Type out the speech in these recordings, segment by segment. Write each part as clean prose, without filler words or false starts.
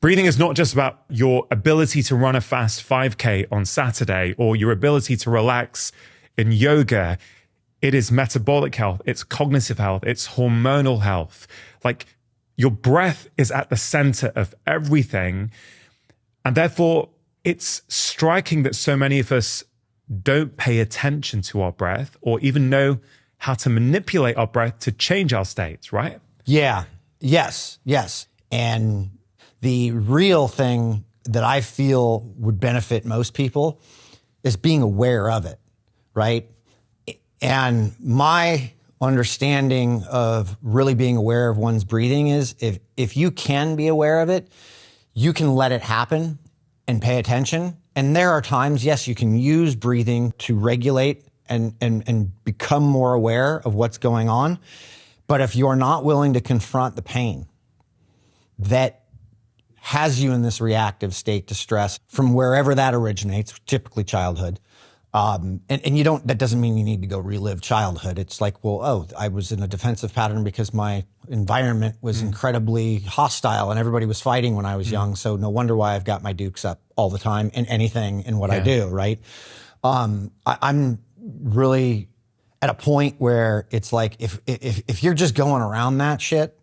Breathing is not just about your ability to run a fast 5K on Saturday or your ability to relax in yoga. It is metabolic health, it's cognitive health, it's hormonal health. Like, your breath is at the center of everything. And therefore, it's striking that so many of us don't pay attention to our breath or even know how to manipulate our breath to change our states, right? Yeah. Yes. And the real thing that I feel would benefit most people is being aware of it, right? And my understanding of really being aware of one's breathing is if you can be aware of it, you can let it happen and pay attention. And there are times, yes, you can use breathing to regulate and become more aware of what's going on. But if you're not willing to confront the pain that has you in this reactive state to stress from wherever that originates, typically childhood, and you don't, that doesn't mean you need to go relive childhood. It's like, well, I was in a defensive pattern because my environment was incredibly hostile and everybody was fighting when I was young. So no wonder why I've got my dukes up all the time in anything in what I do, right? I'm really at a point where it's like, if you're just going around that shit,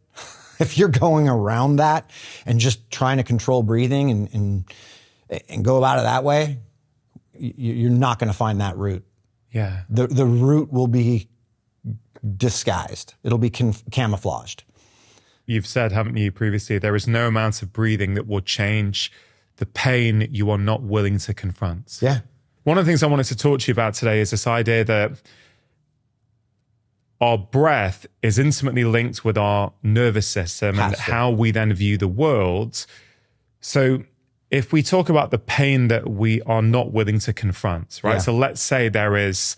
if you're going around that and just trying to control breathing and go about it that way, you're not going to find that root. Yeah. The root will be disguised. It'll be camouflaged. You've said, haven't you, previously, there is no amount of breathing that will change the pain you are not willing to confront. Yeah. One of the things I wanted to talk to you about today is this idea that our breath is intimately linked with our nervous system and how we then view the world. So if we talk about the pain that we are not willing to confront, right? Yeah. So let's say there is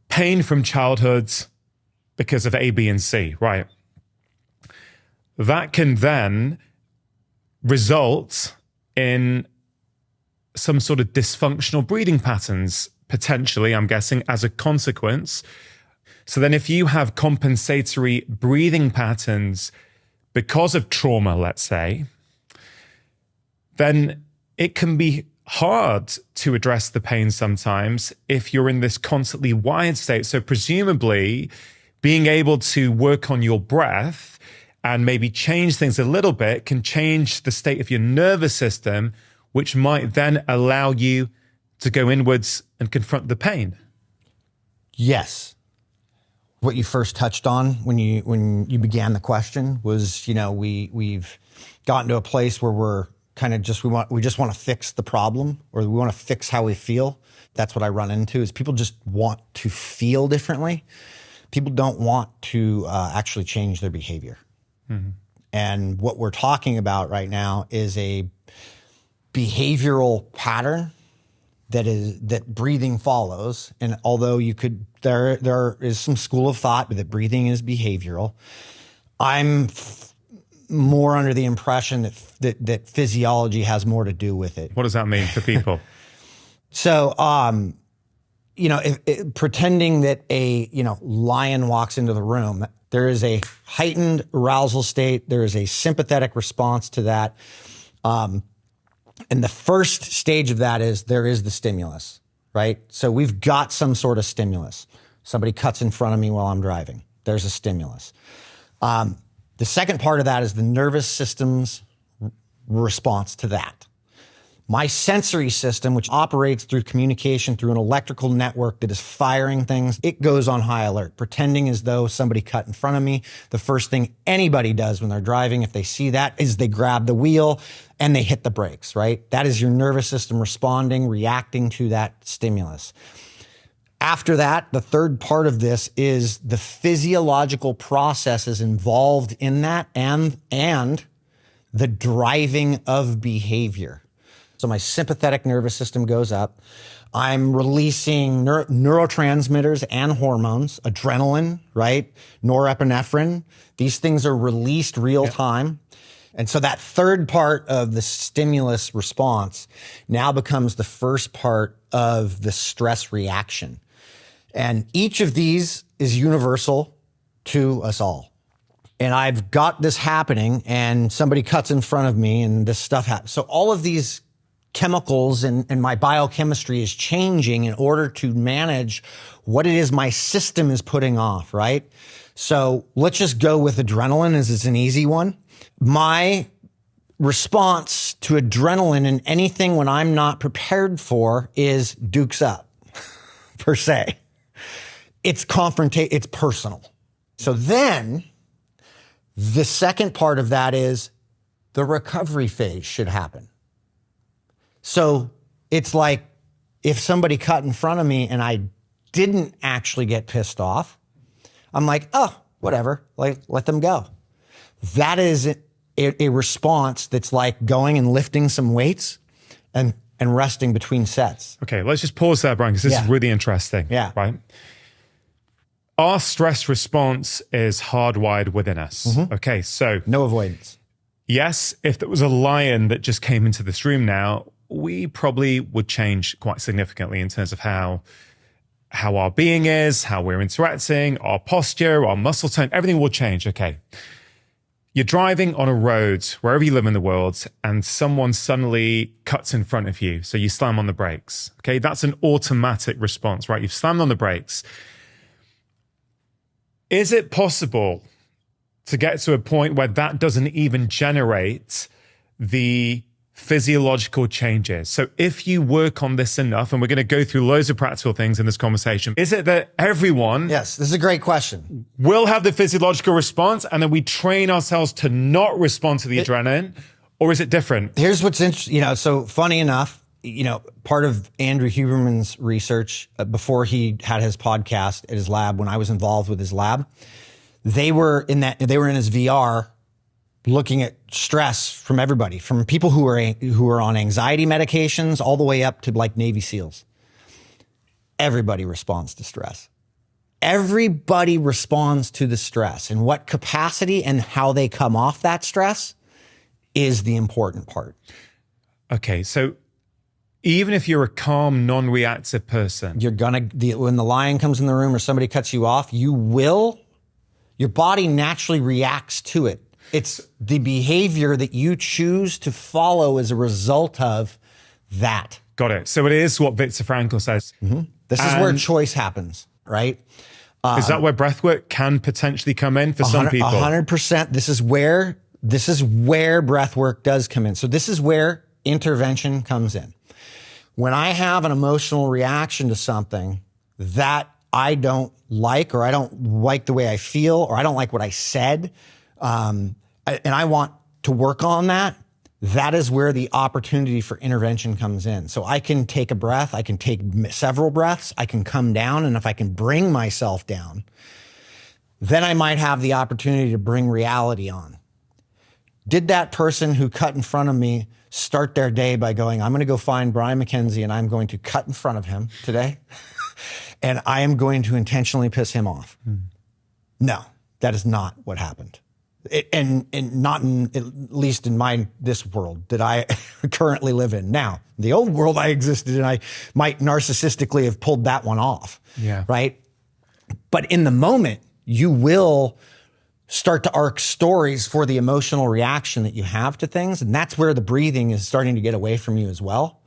pain from childhood because of A, B, and C, right? That can then result in some sort of dysfunctional breathing patterns, potentially, I'm guessing, as a consequence. So then if you have compensatory breathing patterns because of trauma, let's say, then it can be hard to address the pain sometimes if you're in this constantly wired state. So presumably being able to work on your breath and maybe change things a little bit can change the state of your nervous system, which might then allow you to go inwards and confront the pain. Yes. What you first touched on when you began the question was, we've gotten to a place where we're kind of we just want to fix the problem, or we want to fix how we feel. That's what I run into, is people just want to feel differently. People don't want to actually change their behavior. Mm-hmm. And what we're talking about right now is a behavioral pattern that breathing follows. And although there is some school of thought that breathing is behavioral, I'm more under the impression that physiology has more to do with it. What does that mean for people? So, pretending that a lion walks into the room, there is a heightened arousal state. There is a sympathetic response to that. And the first stage of that is there is the stimulus, right? So we've got some sort of stimulus. Somebody cuts in front of me while I'm driving. There's a stimulus. The second part of that is the nervous system's response to that. My sensory system, which operates through communication through an electrical network that is firing things, it goes on high alert, pretending as though somebody cut in front of me. The first thing anybody does when they're driving, if they see that, is they grab the wheel and they hit the brakes, right? That is your nervous system responding, reacting to that stimulus. After that, the third part of this is the physiological processes involved in that and the driving of behavior. So my sympathetic nervous system goes up. I'm releasing neurotransmitters and hormones, adrenaline, right? Norepinephrine. These things are released real time. And so that third part of the stimulus response now becomes the first part of the stress reaction. And each of these is universal to us all. and I've got this happening and somebody cuts in front of me and this stuff happens. So all of these chemicals and my biochemistry is changing in order to manage what it is my system is putting off, right? So let's just go with adrenaline as it's an easy one. My response to adrenaline and anything when I'm not prepared for is dukes up, per se. It's it's personal. So then the second part of that is the recovery phase should happen. So it's like if somebody cut in front of me and I didn't actually get pissed off, I'm like, oh, whatever, like let them go. That is a response that's like going and lifting some weights and resting between sets. Okay, let's just pause there, Brian, because this is really interesting. Yeah. Right? Our stress response is hardwired within us. Mm-hmm. Okay, so no avoidance. Yes, if there was a lion that just came into this room now, we probably would change quite significantly in terms of how our being is, how we're interacting, our posture, our muscle tone, everything will change. Okay. You're driving on a road, wherever you live in the world, and someone suddenly cuts in front of you. So you slam on the brakes. Okay. That's an automatic response, right? You've slammed on the brakes. Is it possible to get to a point where that doesn't even generate the physiological changes? So if you work on this enough, and we're going to go through loads of practical things in this conversation, is it that everyone Yes, this is a great question. will have the physiological response and then we train ourselves to not respond to the adrenaline, or is it different? Here's what's interesting, so funny enough, part of Andrew Huberman's research before he had his podcast at his lab, when I was involved with his lab, they were in his VR looking at stress from everybody, from people who are on anxiety medications all the way up to like Navy SEALs. Everybody responds to stress. Everybody responds to the stress, and what capacity and how they come off that stress is the important part. Okay, so even if you're a calm, non-reactive person, when the lion comes in the room or somebody cuts you off, your body naturally reacts to it. It's the behavior that you choose to follow as a result of that. Got it. So it is what Viktor Frankl says. Mm-hmm. This is where choice happens, right? Is that where breathwork can potentially come in for some people? 100%. This is where breathwork does come in. So this is where intervention comes in. When I have an emotional reaction to something that I don't like, or I don't like the way I feel, or I don't like what I said, and I want to work on that, that is where the opportunity for intervention comes in. So I can take a breath, I can take several breaths, I can come down, and if I can bring myself down, then I might have the opportunity to bring reality on. Did that person who cut in front of me start their day by going, I'm going to go find Brian Mackenzie and I'm going to cut in front of him today and I am going to intentionally piss him off? No, that is not what happened. And not at least in this world that I currently live in. Now, the old world I existed in, I might narcissistically have pulled that one off. Yeah. Right? But in the moment, you will start to arc stories for the emotional reaction that you have to things. And that's where the breathing is starting to get away from you as well.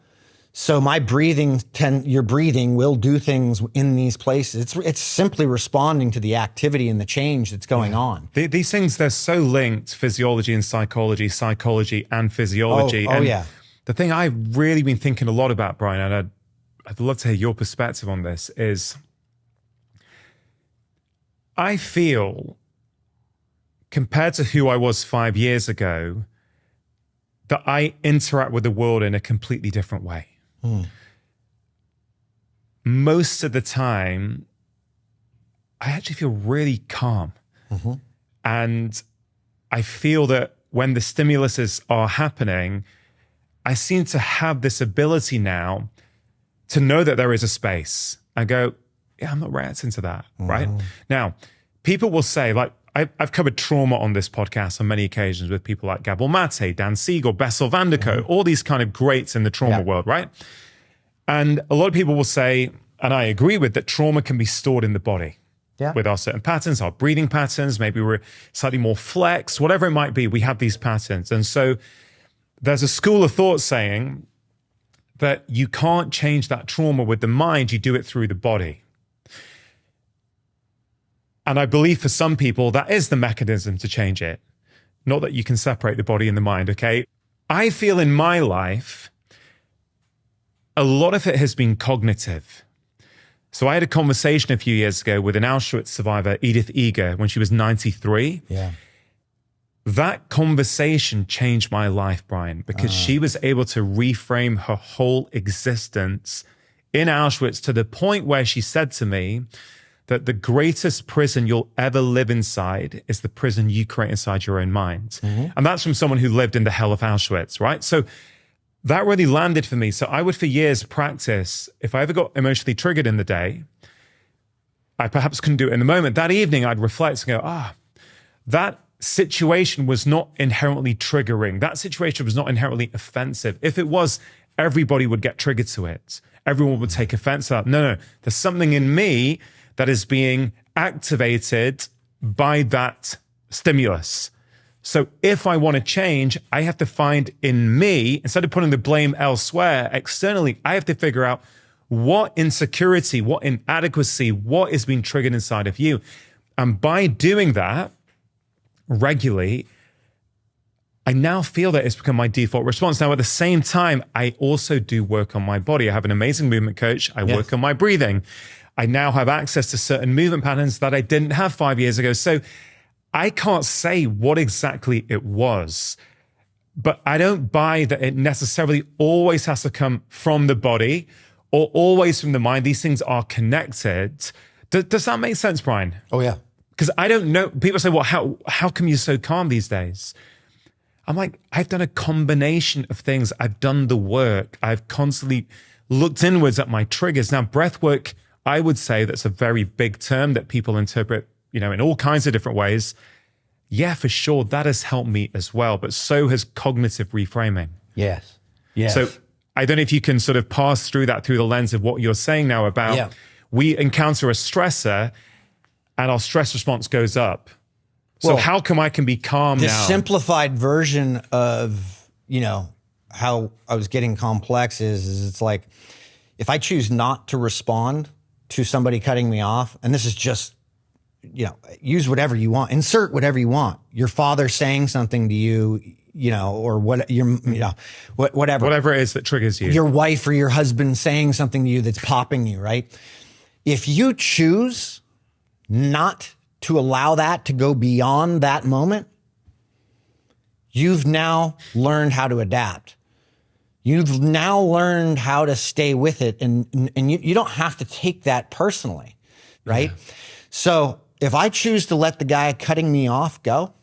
So your breathing will do things in these places. It's simply responding to the activity and the change that's going on. These things, they're so linked, physiology and psychology and physiology. Yeah. The thing I've really been thinking a lot about, Brian, and I'd love to hear your perspective on this, is I feel, compared to who I was 5 years ago, that I interact with the world in a completely different way. Most of the time, I actually feel really calm. Mm-hmm. And I feel that when the stimuluses are happening, I seem to have this ability now to know that there is a space and go, yeah, I'm not reacting to that, right? Now, people will say, like, I've covered trauma on this podcast on many occasions with people like Gabor Mate, Dan Siegel, Bessel van der Kolk, all these kind of greats in the trauma world, right? And a lot of people will say, and I agree with, that trauma can be stored in the body. with our certain patterns, our breathing patterns. Maybe we're slightly more flexed, whatever it might be. We have these patterns. And so there's a school of thought saying that you can't change that trauma with the mind, you do it through the body. And I believe for some people, that is the mechanism to change it. Not that you can separate the body and the mind, okay? I feel in my life, a lot of it has been cognitive. So I had a conversation a few years ago with an Auschwitz survivor, Edith Eger, when she was 93. Yeah. That conversation changed my life, Brian, because she was able to reframe her whole existence in Auschwitz to the point where she said to me that the greatest prison you'll ever live inside is the prison you create inside your own mind. And that's from someone who lived in the hell of Auschwitz, right? So that really landed for me. So I would for years practice, if I ever got emotionally triggered in the day, I perhaps couldn't do it in the moment. That evening, I'd reflect and go, that situation was not inherently triggering. That situation was not inherently offensive. If it was, everybody would get triggered to it. Everyone would take offense to that. No. There's something in me that is being activated by that stimulus. So if I want to change, I have to find in me, instead of putting the blame elsewhere, externally, I have to figure out what insecurity, what inadequacy, what is being triggered inside of you. And by doing that regularly, I now feel that it's become my default response. Now, at the same time, I also do work on my body. I have an amazing movement coach. I work on my breathing. I now have access to certain movement patterns that I didn't have 5 years ago. So I can't say what exactly it was, but I don't buy that it necessarily always has to come from the body or always from the mind. These things are connected. Does that make sense, Brian? Oh, yeah. Because I don't know. People say, well, how come you're so calm these days? I'm like, I've done a combination of things. I've done the work. I've constantly looked inwards at my triggers. Now, breath work, I would say that's a very big term that people interpret, in all kinds of different ways. Yeah, for sure. That has helped me as well. But so has cognitive reframing. Yes. So I don't know if you can sort of pass through that through the lens of what you're saying now about we encounter a stressor and our stress response goes up. So how come I can be calm now? The simplified version of, how I was getting complex is it's like, if I choose not to respond to somebody cutting me off, and this is just, use whatever you want, insert whatever you want. Your father saying something to you, or whatever. Whatever it is that triggers you. Your wife or your husband saying something to you that's popping you, right? If you choose not to allow that to go beyond that moment, you've now learned how to adapt. You've now learned how to stay with it. And you don't have to take that personally, right? Yeah. So if I choose to let the guy cutting me off go,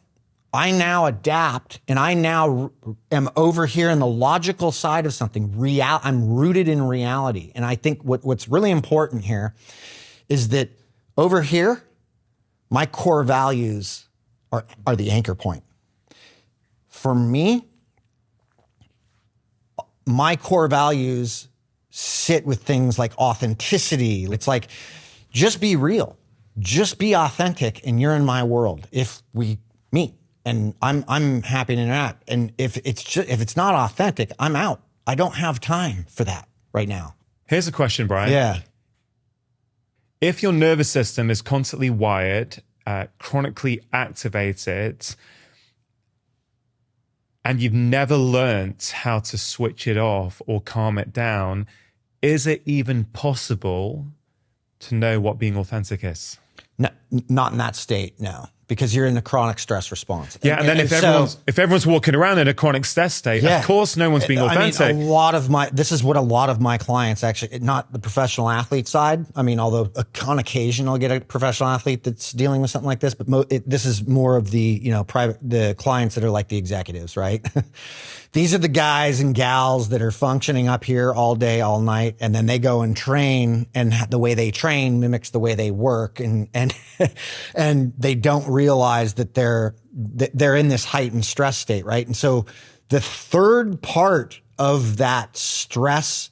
I now adapt and I now am over here in the logical side of something. I'm rooted in reality. And I think what's really important here is that over here, my core values are the anchor point. For me, my core values sit with things like authenticity. It's like, just be real, just be authentic, and you're in my world. If we meet, and I'm happy to interact, and if it's not authentic, I'm out. I don't have time for that right now. Here's a question, Brian. Yeah. If your nervous system is constantly wired, chronically activated, and you've never learned how to switch it off or calm it down, is it even possible to know what being authentic is? No, not in that state, no. Because you're in a chronic stress response. Yeah, and then if everyone's walking around in a chronic stress state, of course no one's being authentic. I mean, this is what a lot of my clients actually, not the professional athlete side. I mean, although on occasion I'll get a professional athlete that's dealing with something like this, but this is more of the, the clients that are like the executives, right? These are the guys and gals that are functioning up here all day, all night, and then they go and train, and the way they train mimics the way they work, and and they don't realize that they're in this heightened stress state, right? And so the third part of that stress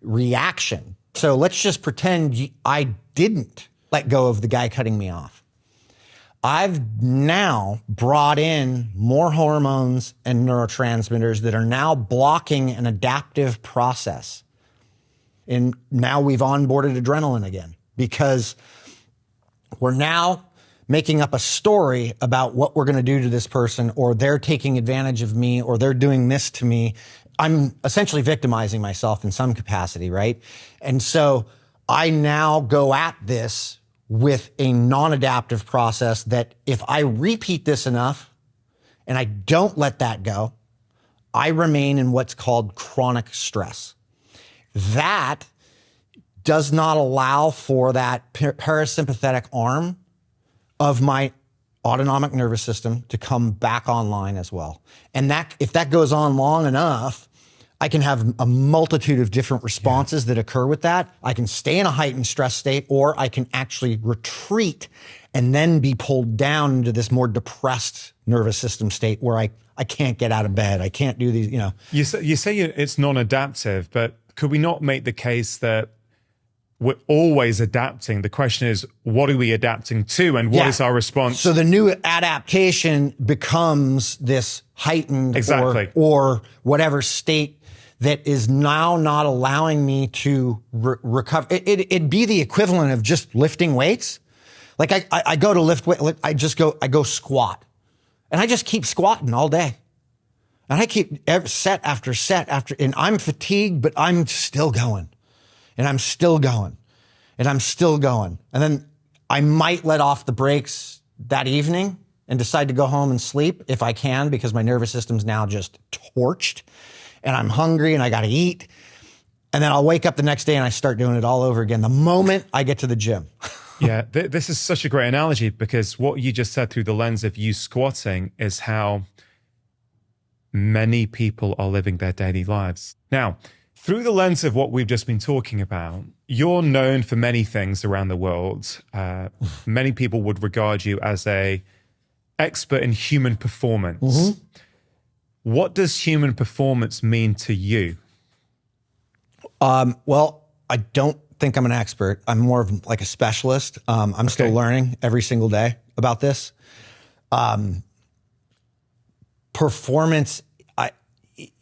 reaction. So let's just pretend I didn't let go of the guy cutting me off. I've now brought in more hormones and neurotransmitters that are now blocking an adaptive process. And now we've onboarded adrenaline again because we're now making up a story about what we're going to do to this person, or they're taking advantage of me, or they're doing this to me. I'm essentially victimizing myself in some capacity, right? And so I now go at this with a non-adaptive process that if I repeat this enough and I don't let that go, I remain in what's called chronic stress. That does not allow for that parasympathetic arm of my autonomic nervous system to come back online as well. And that, if that goes on long enough, I can have a multitude of different responses that occur with that. I can stay in a heightened stress state, or I can actually retreat and then be pulled down into this more depressed nervous system state where I can't get out of bed. I can't do these, You say it's non-adaptive, but could we not make the case that we're always adapting? The question is, what are we adapting to, and what is our response? So the new adaptation becomes this heightened or whatever state that is now not allowing me to recover. It'd be the equivalent of just lifting weights. Like I go to lift weight, I go squat, and I just keep squatting all day. And I keep set after set after, and I'm fatigued, but I'm still going. And I'm still going. And I'm still going. And then I might let off the brakes that evening and decide to go home and sleep if I can, because my nervous system's now just torched and I'm hungry and I got to eat. And then I'll wake up the next day and I start doing it all over again the moment I get to the gym. Yeah, this is such a great analogy, because what you just said through the lens of you squatting is how many people are living their daily lives. Now, through the lens of what we've just been talking about, you're known for many things around the world. Many people would regard you as an expert in human performance. Mm-hmm. What does human performance mean to you? Well, I don't think I'm an expert. I'm more of like a specialist. I'm still learning every single day about this. Performance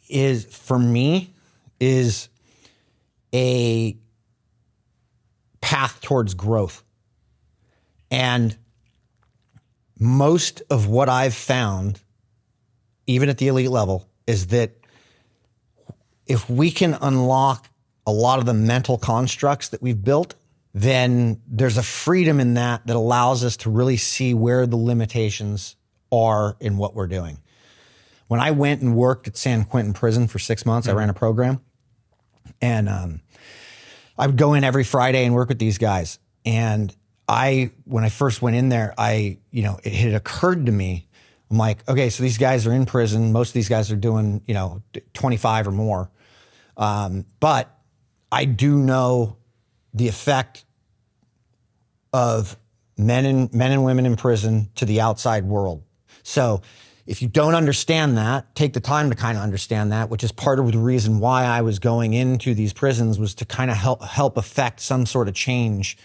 is, for me, is a path towards growth. And most of what I've found, even at the elite level, is that if we can unlock a lot of the mental constructs that we've built, then there's a freedom in that allows us to really see where the limitations are in what we're doing. When I went and worked at San Quentin prison for 6 months, I ran a program, and I would go in every Friday and work with these guys. And when I first went in there, it had occurred to me, I'm like, okay, so these guys are in prison. Most of these guys are doing, 25 or more. But I do know the effect of men and women in prison to the outside world. So if you don't understand that, take the time to kind of understand that, which is part of the reason why I was going into these prisons, was to kind of help affect some sort of change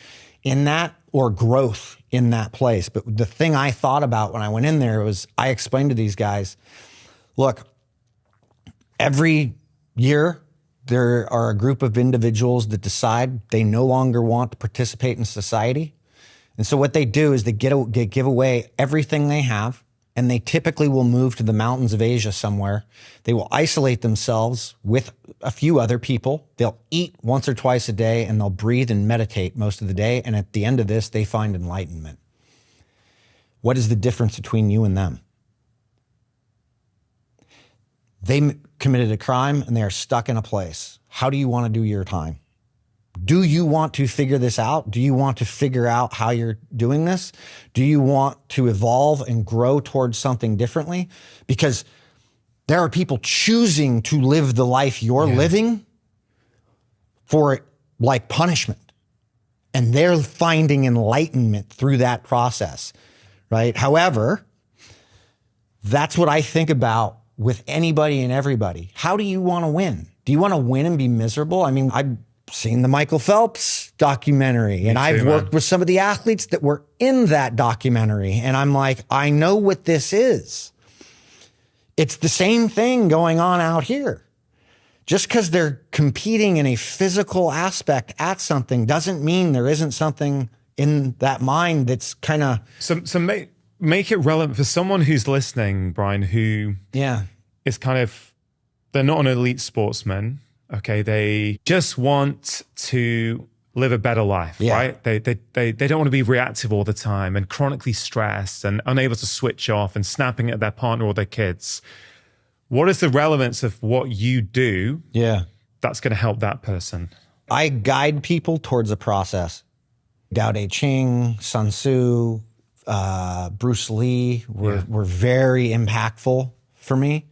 in that, or growth in that place. But the thing I thought about when I went in there was, I explained to these guys, look, every year there are a group of individuals that decide they no longer want to participate in society. And so what they do is they give away everything they have, and they typically will move to the mountains of Asia somewhere. They will isolate themselves with a few other people. They'll eat once or twice a day, and they'll breathe and meditate most of the day. And at the end of this, they find enlightenment. What is the difference between you and them? They committed a crime and they are stuck in a place. How do you want to do your time? Do you want to figure this out? Do you want to figure out how you're doing this? Do you want to evolve and grow towards something differently? Because there are people choosing to live the life you're living for like punishment. And they're finding enlightenment through that process, right? However, that's what I think about with anybody and everybody. How do you want to win? Do you want to win and be miserable? I mean, I've seen the Michael Phelps documentary. And I've worked with some of the athletes that were in that documentary. And I'm like, I know what this is. It's the same thing going on out here. Just because they're competing in a physical aspect at something doesn't mean there isn't something in that mind that's kind of... So make it relevant for someone who's listening, Brian, who is kind of, they're not an elite sportsman, okay? They just want to live a better life, right? They don't want to be reactive all the time and chronically stressed and unable to switch off and snapping at their partner or their kids. What is the relevance of what you do that's going to help that person? I guide people towards a process. Tao Te Ching, Sun Tzu, Bruce Lee were very impactful for me.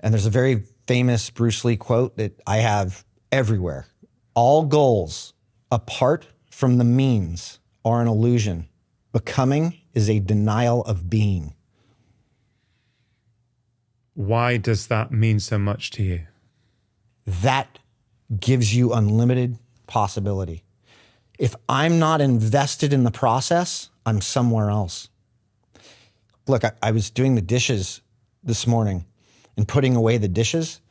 And there's a very famous Bruce Lee quote that I have everywhere. All goals apart from the means are an illusion. Becoming is a denial of being. Why does that mean so much to you? That gives you unlimited possibility. If I'm not invested in the process, I'm somewhere else. Look, I was doing the dishes this morning and putting away the dishes,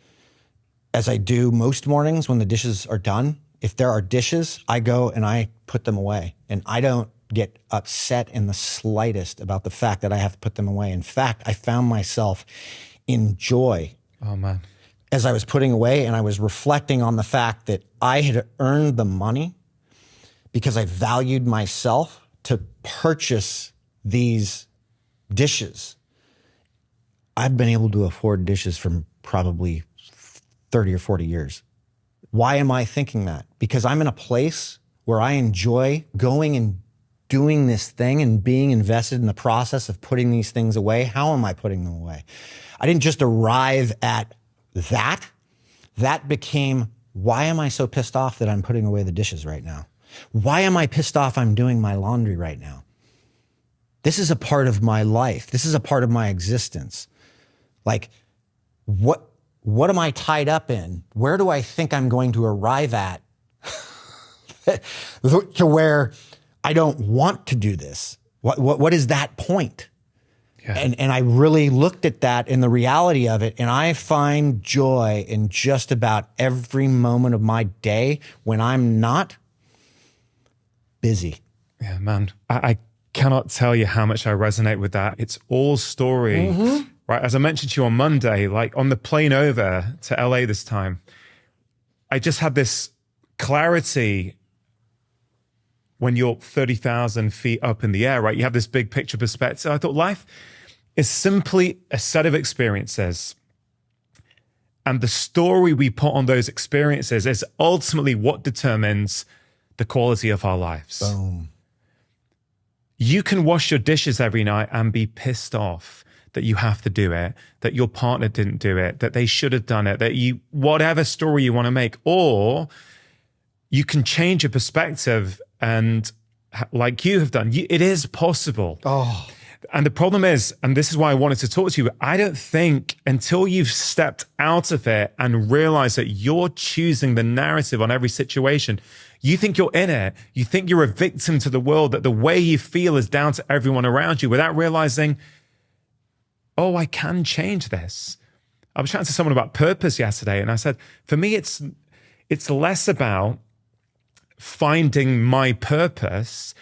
as I do most mornings when the dishes are done. If there are dishes, I go and I put them away. And I don't get upset in the slightest about the fact that I have to put them away. In fact, I found myself in joy. Oh, man. As I was putting away, and I was reflecting on the fact that I had earned the money because I valued myself to purchase these dishes. I've been able to afford dishes for probably 30 or 40 years. Why am I thinking that? Because I'm in a place where I enjoy going and doing this thing and being invested in the process of putting these things away. How am I putting them away? I didn't just arrive at that. That became, why am I so pissed off that I'm putting away the dishes right now? Why am I pissed off I'm doing my laundry right now? This is a part of my life. This is a part of my existence. Like, what am I tied up in? Where do I think I'm going to arrive at to where I don't want to do this? What is that point? Yeah. And I really looked at that and the reality of it, and I find joy in just about every moment of my day when I'm not busy. Yeah, man. I cannot tell you how much I resonate with that. It's all story. Right, as I mentioned to you on Monday, like on the plane over to LA this time, I just had this clarity when you're 30,000 feet up in the air, right? You have this big picture perspective. I thought life is simply a set of experiences. And the story we put on those experiences is ultimately what determines the quality of our lives. Boom. You can wash your dishes every night and be pissed off that you have to do it, that your partner didn't do it, that they should have done it, that you, whatever story you want to make, or you can change your perspective and like you have done, it is possible. Oh. And the problem is, and this is why I wanted to talk to you, I don't think until you've stepped out of it and realized that you're choosing the narrative on every situation, you think you're in it, you think you're a victim to the world, that the way you feel is down to everyone around you without realizing, oh, I can change this. I was chatting to someone about purpose yesterday, and I said, for me, it's less about finding my purpose.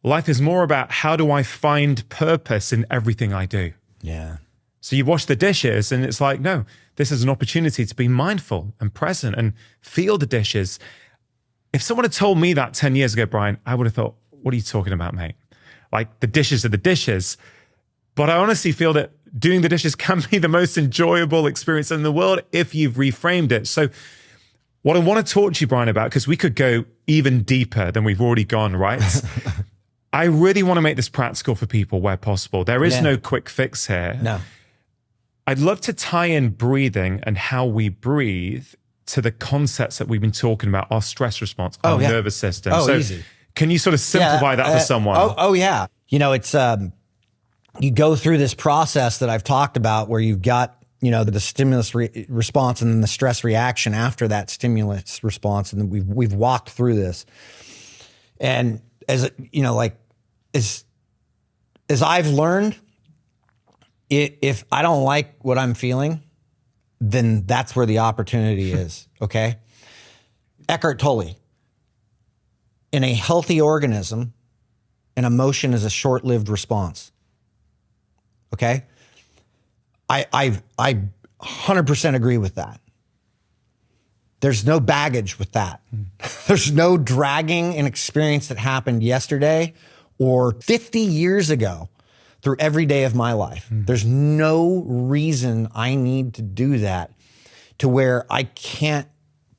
Life is more about how do I find purpose in everything I do. Yeah. So you wash the dishes, and it's like, no, this is an opportunity to be mindful and present and feel the dishes. If someone had told me that 10 years ago, Brian, I would have thought, what are you talking about, mate? Like, the dishes are the dishes. But I honestly feel that doing the dishes can be the most enjoyable experience in the world if you've reframed it. So what I want to talk to you, Brian, about, because we could go even deeper than we've already gone, right? I really want to make this practical for people where possible. There is no quick fix here. No. I'd love to tie in breathing and how we breathe to the concepts that we've been talking about, our stress response, our nervous system. Oh, so easy. Can you sort of simplify that for someone? Oh, yeah. You know, it's... you go through this process that I've talked about where you've got, you know, the stimulus response and then the stress reaction after that stimulus response. And we've walked through this. And as you know, like as I've learned, if I don't like what I'm feeling, then that's where the opportunity is. Okay. Eckhart Tolle, in a healthy organism, an emotion is a short-lived response. Okay. I 100% agree with that. There's no baggage with that. There's no dragging an experience that happened yesterday or 50 years ago through every day of my life. There's no reason I need to do that to where I can't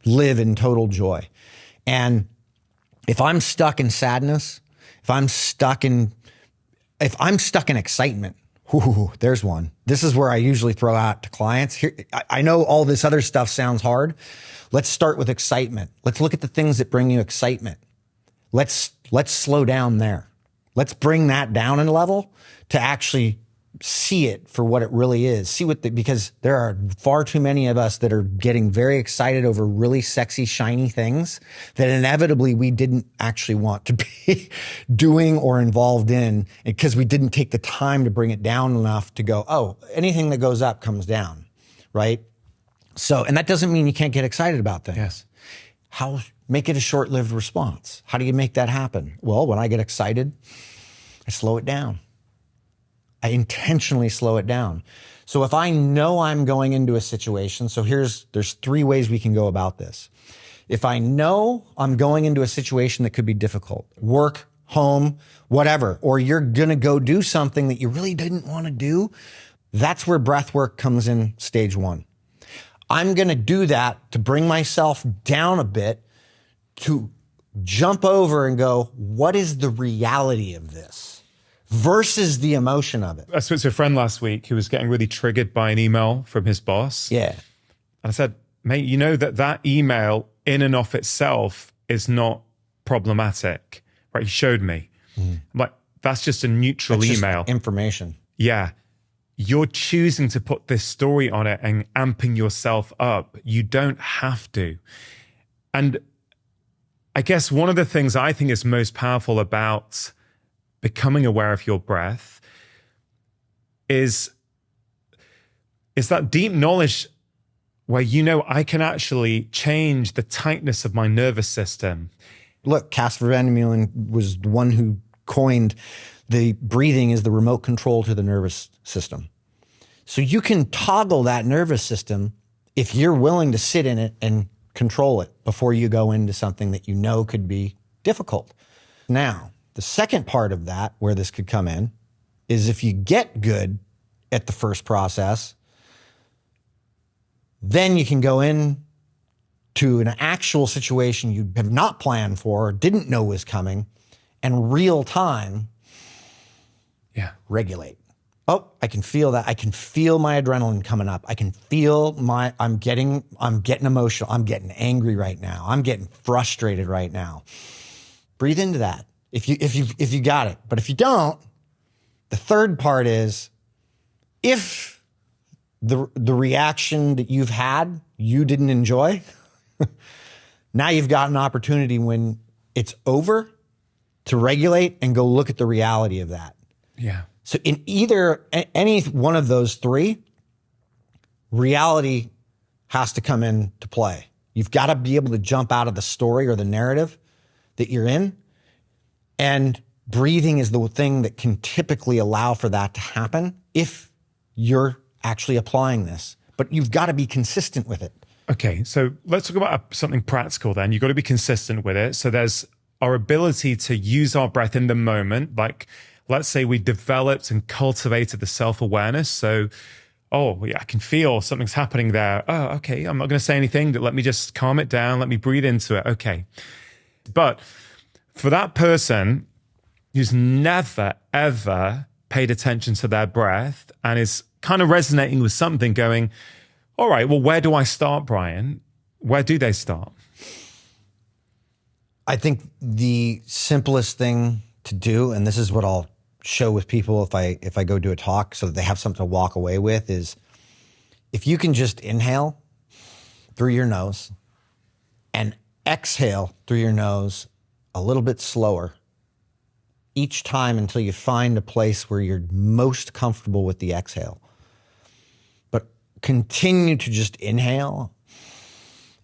live in total joy. And if I'm stuck in sadness, if I'm stuck in excitement, there's one. This is where I usually throw out to clients. Here, I know all this other stuff sounds hard. Let's start with excitement. Let's look at the things that bring you excitement. Let's slow down there. Let's bring that down in level to actually see it for what it really is. Because there are far too many of us that are getting very excited over really sexy, shiny things that inevitably we didn't actually want to be doing or involved in because we didn't take the time to bring it down enough to go, oh, anything that goes up comes down, right? So, and that doesn't mean you can't get excited about things. Yes. Make it a short-lived response. How do you make that happen? Well, when I get excited, I slow it down. I intentionally slow it down. So if I know I'm going into a situation, so there's 3 ways we can go about this. If I know I'm going into a situation that could be difficult, work, home, whatever, or you're going to go do something that you really didn't want to do, that's where breath work comes in stage 1. I'm going to do that to bring myself down a bit, to jump over and go, what is the reality of this versus the emotion of it? I spoke to a friend last week who was getting really triggered by an email from his boss. Yeah. And I said, mate, you know that email in and of itself is not problematic, right? He showed me. I'm like, that's just a neutral email. Information. Yeah. You're choosing to put this story on it and amping yourself up. You don't have to. And I guess one of the things I think is most powerful about becoming aware of your breath is that deep knowledge where I can actually change the tightness of my nervous system. Look, Casper Van Meulen was the one who coined the breathing is the remote control to the nervous system. So you can toggle that nervous system if you're willing to sit in it and control it before you go into something that you know could be difficult. Now, the second part of that, where this could come in, is if you get good at the first process, then you can go in to an actual situation you have not planned for, didn't know was coming, and real time regulate. Oh, I can feel that. I can feel my adrenaline coming up. I can feel I'm getting emotional. I'm getting angry right now. I'm getting frustrated right now. Breathe into that. If you got it. But if you don't, the third part is if the reaction that you've had, you didn't enjoy, now you've got an opportunity when it's over to regulate and go look at the reality of that. Yeah. So in any one of those 3, reality has to come into play. You've got to be able to jump out of the story or the narrative that you're in. And breathing is the thing that can typically allow for that to happen if you're actually applying this. But you've got to be consistent with it. Okay, so let's talk about something practical then. You've got to be consistent with it. So there's our ability to use our breath in the moment. Like, let's say we developed and cultivated the self-awareness. So, I can feel something's happening there. Oh, okay, I'm not going to say anything. Let me just calm it down. Let me breathe into it. Okay. But for that person who's never, ever paid attention to their breath and is kind of resonating with something going, all right, well, where do I start, Brian? Where do they start? I think the simplest thing to do, and this is what I'll show with people if I go do a talk so that they have something to walk away with, is if you can just inhale through your nose and exhale through your nose a little bit slower each time until you find a place where you're most comfortable with the exhale. But continue to just inhale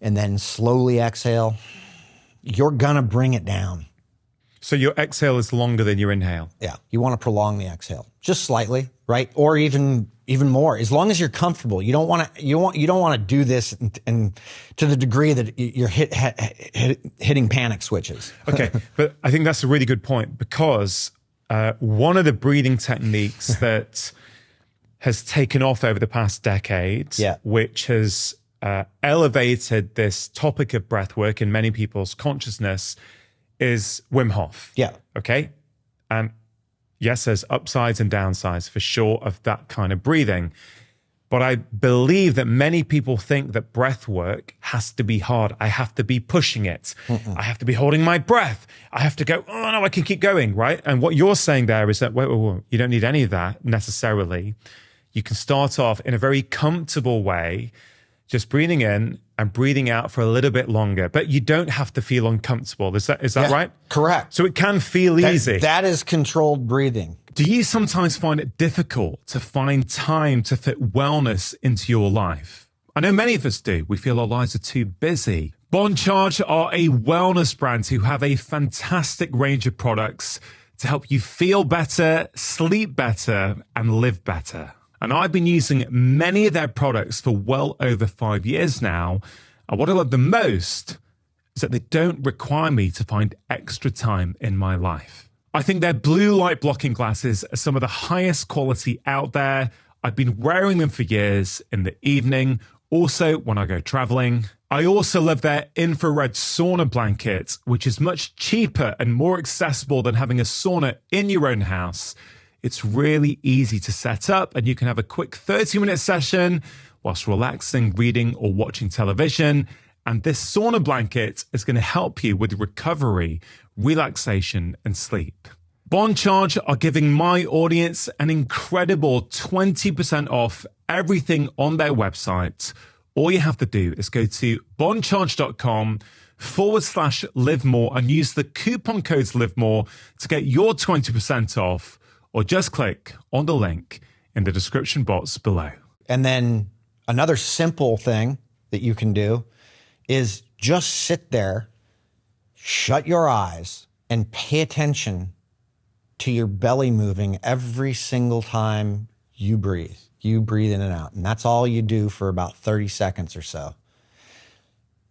and then slowly exhale. You're going to bring it down. So your exhale is longer than your inhale. Yeah. You want to prolong the exhale just slightly, right? Or even more, as long as you're comfortable. You don't want to do this and to the degree that you're hitting panic switches. Okay. But I think that's a really good point, because one of the breathing techniques that has taken off over the past decade, which has elevated this topic of breath work in many people's consciousness, is Wim Hof. Yeah. Okay. And yes, there's upsides and downsides for sure of that kind of breathing. But I believe that many people think that breath work has to be hard. I have to be pushing it. I have to be holding my breath. I have to go, oh no, I can keep going, right? And what you're saying there is that, wait, you don't need any of that necessarily. You can start off in a very comfortable way, just breathing in and breathing out for a little bit longer, but you don't have to feel uncomfortable. Is that right? Correct. So it can feel easy. That is controlled breathing. Do you sometimes find it difficult to find time to fit wellness into your life? I know many of us do. We feel our lives are too busy. Boncharge are a wellness brand who have a fantastic range of products to help you feel better, sleep better, and live better. And I've been using many of their products for well over 5 years now. And what I love the most is that they don't require me to find extra time in my life. I think their blue light blocking glasses are some of the highest quality out there. I've been wearing them for years in the evening, also when I go traveling. I also love their infrared sauna blanket, which is much cheaper and more accessible than having a sauna in your own house. It's really easy to set up, and you can have a quick 30-minute session whilst relaxing, reading, or watching television. And this sauna blanket is going to help you with recovery, relaxation, and sleep. Boncharge are giving my audience an incredible 20% off everything on their website. All you have to do is go to boncharge.com/livemore and use the coupon codes livemore to get your 20% off. Or just click on the link in the description box below. And then another simple thing that you can do is just sit there, shut your eyes, and pay attention to your belly moving every single time you breathe. You breathe in and out. And that's all you do for about 30 seconds or so.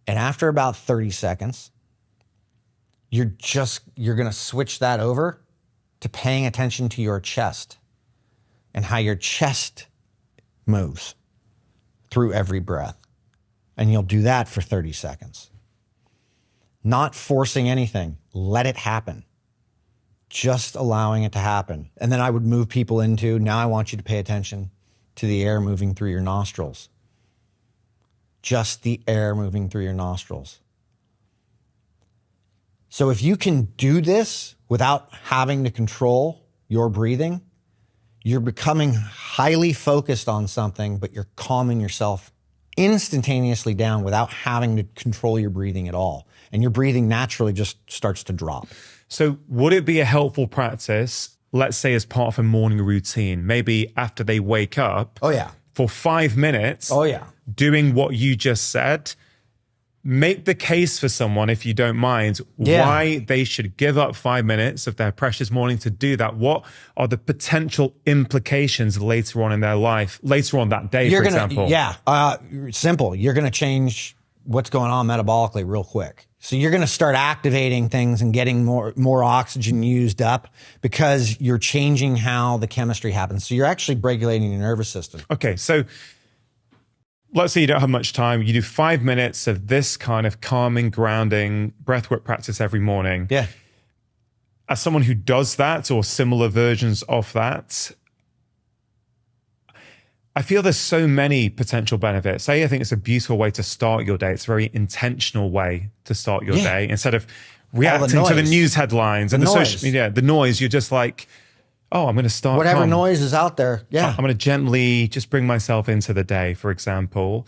And after about 30 seconds, you're going to switch that over to paying attention to your chest and how your chest moves through every breath. And you'll do that for 30 seconds. Not forcing anything. Let it happen. Just allowing it to happen. And then I would move people into, now I want you to pay attention to the air moving through your nostrils. Just the air moving through your nostrils. So if you can do this without having to control your breathing, you're becoming highly focused on something, but you're calming yourself instantaneously down without having to control your breathing at all. And your breathing naturally just starts to drop. So would it be a helpful practice, let's say as part of a morning routine, maybe after they wake up, for 5 minutes, doing what you just said? Make the case for someone, if you don't mind, why they should give up 5 minutes of their precious morning to do that. What are the potential implications later on in their life, later on that day, for example? Simple. You're going to change what's going on metabolically real quick. So you're going to start activating things and getting more oxygen used up because you're changing how the chemistry happens. So you're actually regulating your nervous system. Okay, so let's say you don't have much time. You do 5 minutes of this kind of calming, grounding breathwork practice every morning. Yeah. As someone who does that or similar versions of that, I feel there's so many potential benefits. I think it's a beautiful way to start your day. It's a very intentional way to start your day. Instead of reacting to the news headlines and the social media, the noise, you're just like, oh, I'm going to start whatever noise is out there. Yeah. I'm going to gently just bring myself into the day, for example.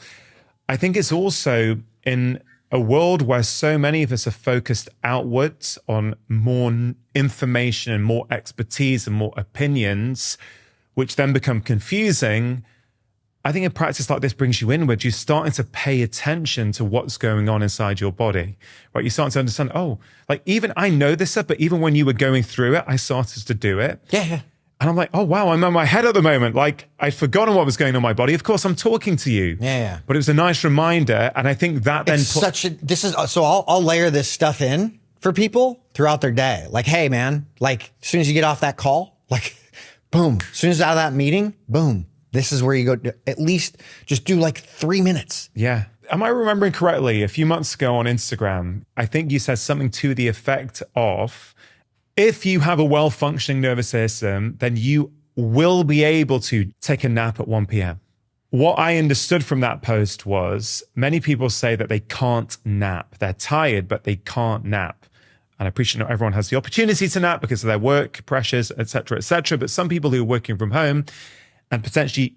I think it's also in a world where so many of us are focused outwards on more information and more expertise and more opinions, which then become confusing. I think a practice like this brings you inward. You're starting to pay attention to what's going on inside your body, right? You're starting to understand, oh, like even I know this stuff, but even when you were going through it, I started to do it. Yeah. And I'm like, oh, wow, I'm in my head at the moment. Like I'd forgotten what was going on in my body. Of course, I'm talking to you. Yeah. But it was a nice reminder. And I think that then... So I'll layer this stuff in for people throughout their day. Like, hey, man, like as soon as you get off that call, like, boom, as soon as out of that meeting, boom. This is where you go, at least just do like 3 minutes. Yeah. Am I remembering correctly? A few months ago on Instagram, I think you said something to the effect of, if you have a well-functioning nervous system, then you will be able to take a nap at 1 p.m. What I understood from that post was many people say that they can't nap. They're tired, but they can't nap. And I appreciate not everyone has the opportunity to nap because of their work pressures, et cetera, et cetera. But some people who are working from home and potentially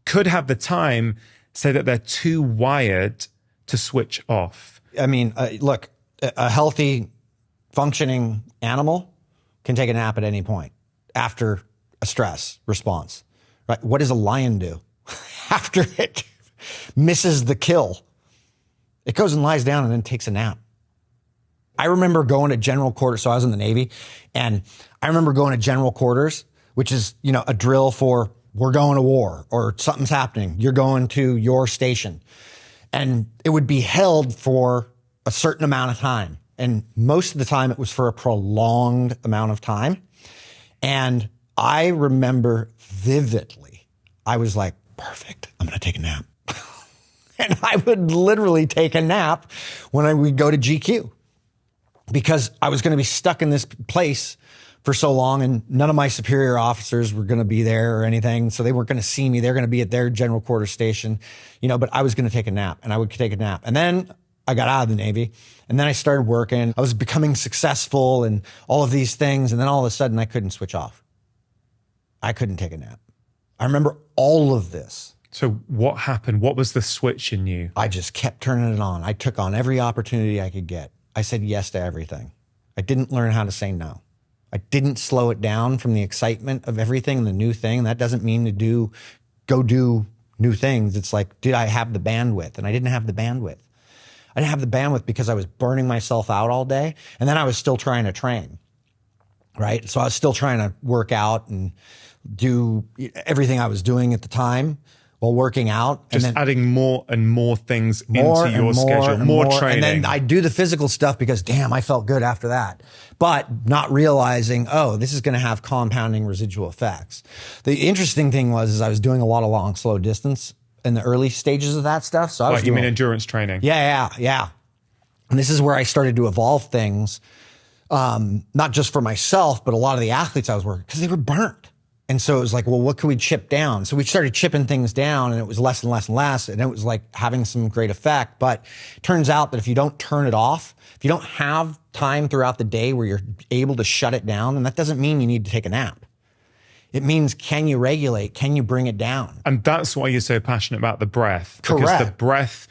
could have the time say that they're too wired to switch off. I mean, look, a healthy, functioning animal can take a nap at any point after a stress response, right? What does a lion do after it misses the kill? It goes and lies down and then takes a nap. I remember going to general quarters. So I was in the Navy, and I remember going to general quarters, which is, a drill for we're going to war or something's happening. You're going to your station. And it would be held for a certain amount of time. And most of the time it was for a prolonged amount of time. And I remember vividly, I was like, perfect, I'm going to take a nap. And I would literally take a nap when I would go to GQ because I was going to be stuck in this place for so long, and none of my superior officers were going to be there or anything. So they weren't going to see me. They're going to be at their general quarters station, but I was going to take a nap, and I would take a nap. And then I got out of the Navy, and then I started working. I was becoming successful and all of these things. And then all of a sudden I couldn't switch off. I couldn't take a nap. I remember all of this. So what happened? What was the switch in you? I just kept turning it on. I took on every opportunity I could get. I said yes to everything. I didn't learn how to say no. I didn't slow it down from the excitement of everything and the new thing. That doesn't mean to go do new things. It's like, did I have the bandwidth? And I didn't have the bandwidth. I didn't have the bandwidth because I was burning myself out all day. And then I was still trying to train, right? So I was still trying to work out and do everything I was doing at the time while working out. Just adding more and more things into your schedule, more training. And then I do the physical stuff because, damn, I felt good after that. But not realizing, oh, this is going to have compounding residual effects. The interesting thing was I was doing a lot of long, slow distance in the early stages of that stuff. So I was you mean endurance training? Yeah. And this is where I started to evolve things, not just for myself, but a lot of the athletes I was working, because they were burnt. And so it was like, well, what can we chip down? So we started chipping things down, and it was less and less and less. And it was like having some great effect. But it turns out that if you don't turn it off, if you don't have time throughout the day where you're able to shut it down, then that doesn't mean you need to take a nap. It means, can you regulate? Can you bring it down? And that's why you're so passionate about the breath. Correct. Because the breath,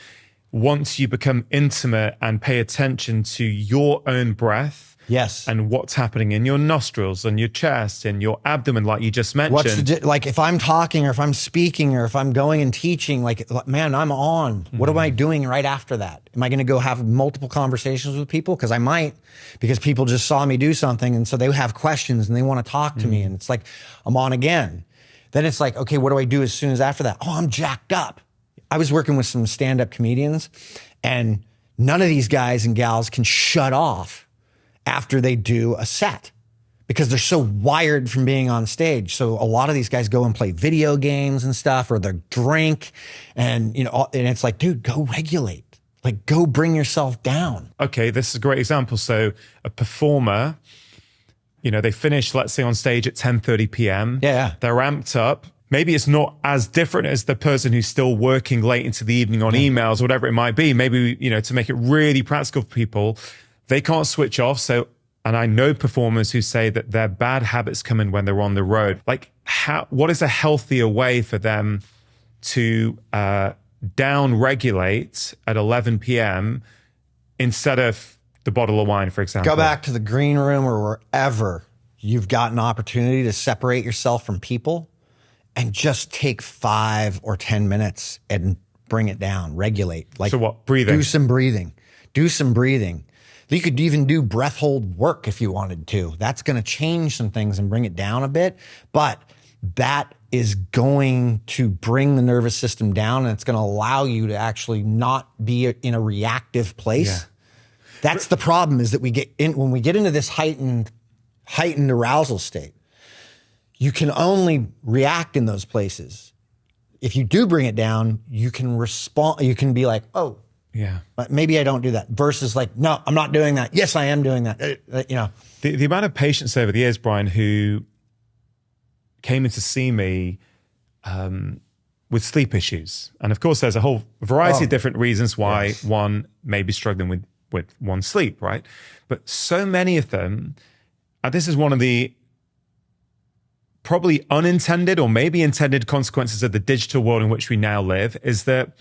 once you become intimate and pay attention to your own breath, yes, and what's happening in your nostrils and your chest and your abdomen, like you just mentioned. Like if I'm talking or if I'm speaking or if I'm going and teaching, like, man, I'm on. What am I doing right after that? Am I going to go have multiple conversations with people? Because I might, because people just saw me do something, and so they have questions and they want to talk to me, and it's like, I'm on again. Then it's like, okay, what do I do as soon as after that? Oh, I'm jacked up. I was working with some stand-up comedians, and none of these guys and gals can shut off after they do a set because they're so wired from being on stage. So a lot of these guys go and play video games and stuff, or they drink, and and it's like, dude, go regulate. Like, go bring yourself down. Okay, this is a great example. So a performer, they finish, let's say, on stage at 10:30 p.m. Yeah. They're amped up. Maybe it's not as different as the person who's still working late into the evening on emails, or whatever it might be. Maybe, to make it really practical for people, they can't switch off. So, and I know performers who say that their bad habits come in when they're on the road. Like, what is a healthier way for them to down regulate at 11 p.m. instead of the bottle of wine, for example. Go back to the green room or wherever you've got an opportunity to separate yourself from people and just take 5 or 10 minutes and bring it down, regulate. Like, so what? Breathing. Do some breathing. Do some breathing. You could even do breath hold work if you wanted to. That's going to change some things and bring it down a bit. But that is going to bring the nervous system down, and it's going to allow you to actually not be in a reactive place. Yeah. That's the problem, is that when we get into this heightened arousal state, you can only react in those places. If you do bring it down, you can respond. You can be like, oh, yeah, maybe I don't do that. Versus like, no, I'm not doing that. Yes, I am doing that. The amount of patients over the years, Brian, who came in to see me with sleep issues. And of course, there's a whole variety of different reasons why one may be struggling with one's sleep, right? But so many of them, and this is one of the probably unintended or maybe intended consequences of the digital world in which we now live, is that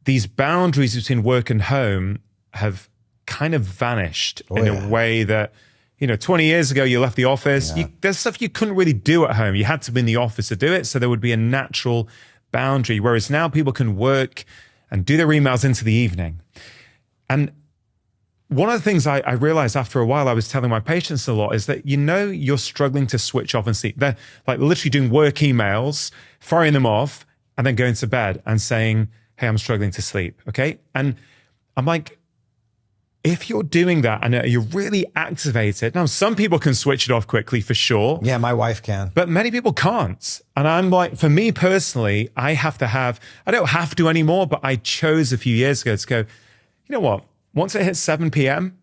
these boundaries between work and home have kind of vanished in a way that, 20 years ago, you left the office. Yeah. There's stuff you couldn't really do at home. You had to be in the office to do it. So there would be a natural boundary. Whereas now people can work and do their emails into the evening. And one of the things I realized after a while, I was telling my patients a lot, is that, you're struggling to switch off and sleep. They're like literally doing work emails, firing them off, and then going to bed and saying, hey, I'm struggling to sleep. Okay. And I'm like, if you're doing that and you're really activated, now some people can switch it off quickly for sure. Yeah, my wife can. But many people can't. And I'm like, for me personally, I don't have to anymore, but I chose a few years ago to go, you know what? Once it hits 7 p.m.,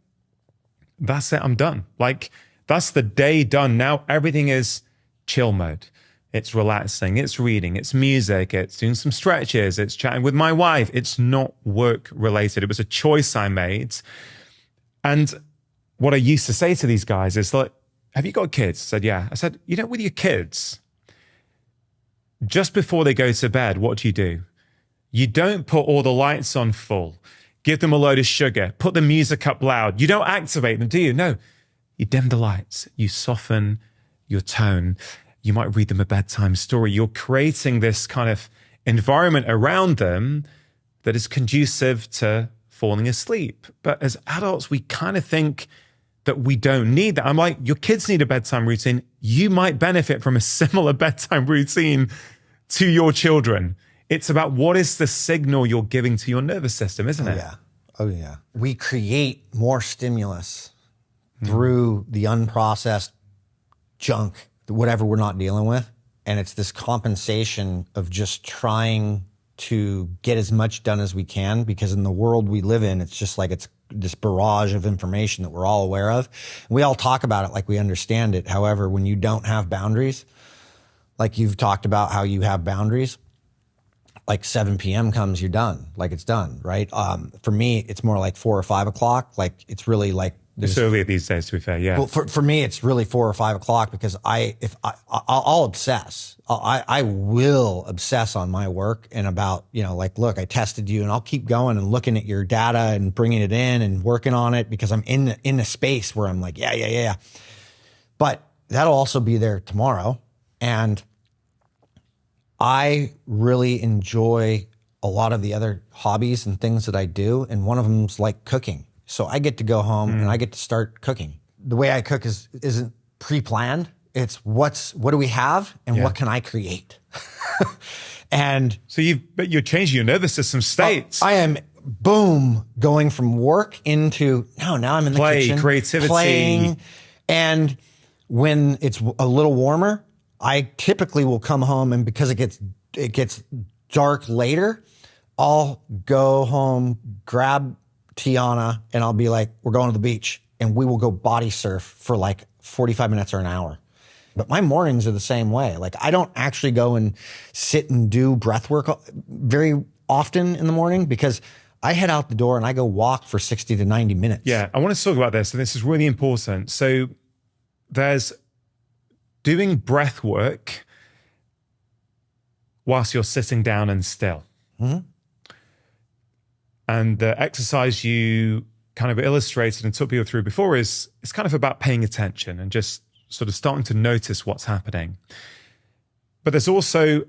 that's it, I'm done. Like, that's the day done. Now everything is chill mode. It's relaxing, it's reading, it's music, it's doing some stretches, it's chatting with my wife. It's not work related. It was a choice I made. And what I used to say to these guys is like, have you got kids? I said, yeah. I said, with your kids, just before they go to bed, what do? You don't put all the lights on full, give them a load of sugar, put the music up loud. You don't activate them, do you? No, you dim the lights, you soften your tone. You might read them a bedtime story. You're creating this kind of environment around them that is conducive to falling asleep. But as adults, we kind of think that we don't need that. I'm like, your kids need a bedtime routine. You might benefit from a similar bedtime routine to your children. It's about what is the signal you're giving to your nervous system, isn't it? Yeah. Oh, yeah. We create more stimulus through the unprocessed junk, whatever we're not dealing with. And it's this compensation of just trying to get as much done as we can, because in the world we live in, it's just like it's this barrage of information that we're all aware of. We all talk about it like we understand it. However, when you don't have boundaries, like you've talked about how you have boundaries, like 7 p.m. comes, you're done. Like it's done, right? For me, it's more like 4 or 5 o'clock. Like it's really like, it's earlier these days, to be fair, yeah. Well, for me, it's really 4 or 5 o'clock, because I'll obsess. I will obsess on my work and about, like, look, I tested you, and I'll keep going and looking at your data and bringing it in and working on it, because I'm in a space where I'm like, yeah. But that'll also be there tomorrow. And I really enjoy a lot of the other hobbies and things that I do. And one of them's like cooking. So I get to go home and I get to start cooking. The way I cook isn't pre-planned. It's what do we have and what can I create? And so you're changing your nervous system states. I am going from work into now I'm in the kitchen, creativity, playing. And when it's a little warmer, I typically will come home, and because it gets dark later, I'll go home, grab Tiana, and I'll be like, we're going to the beach, and we will go body surf for like 45 minutes or an hour. But my mornings are the same way. Like, I don't actually go and sit and do breath work very often in the morning, because I head out the door and I go walk for 60 to 90 minutes. Yeah, I want to talk about this, and this is really important. So there's doing breath work whilst you're sitting down and still. Mm-hmm. And the exercise you kind of illustrated and took people through before is it's kind of about paying attention and just sort of starting to notice what's happening. But there's also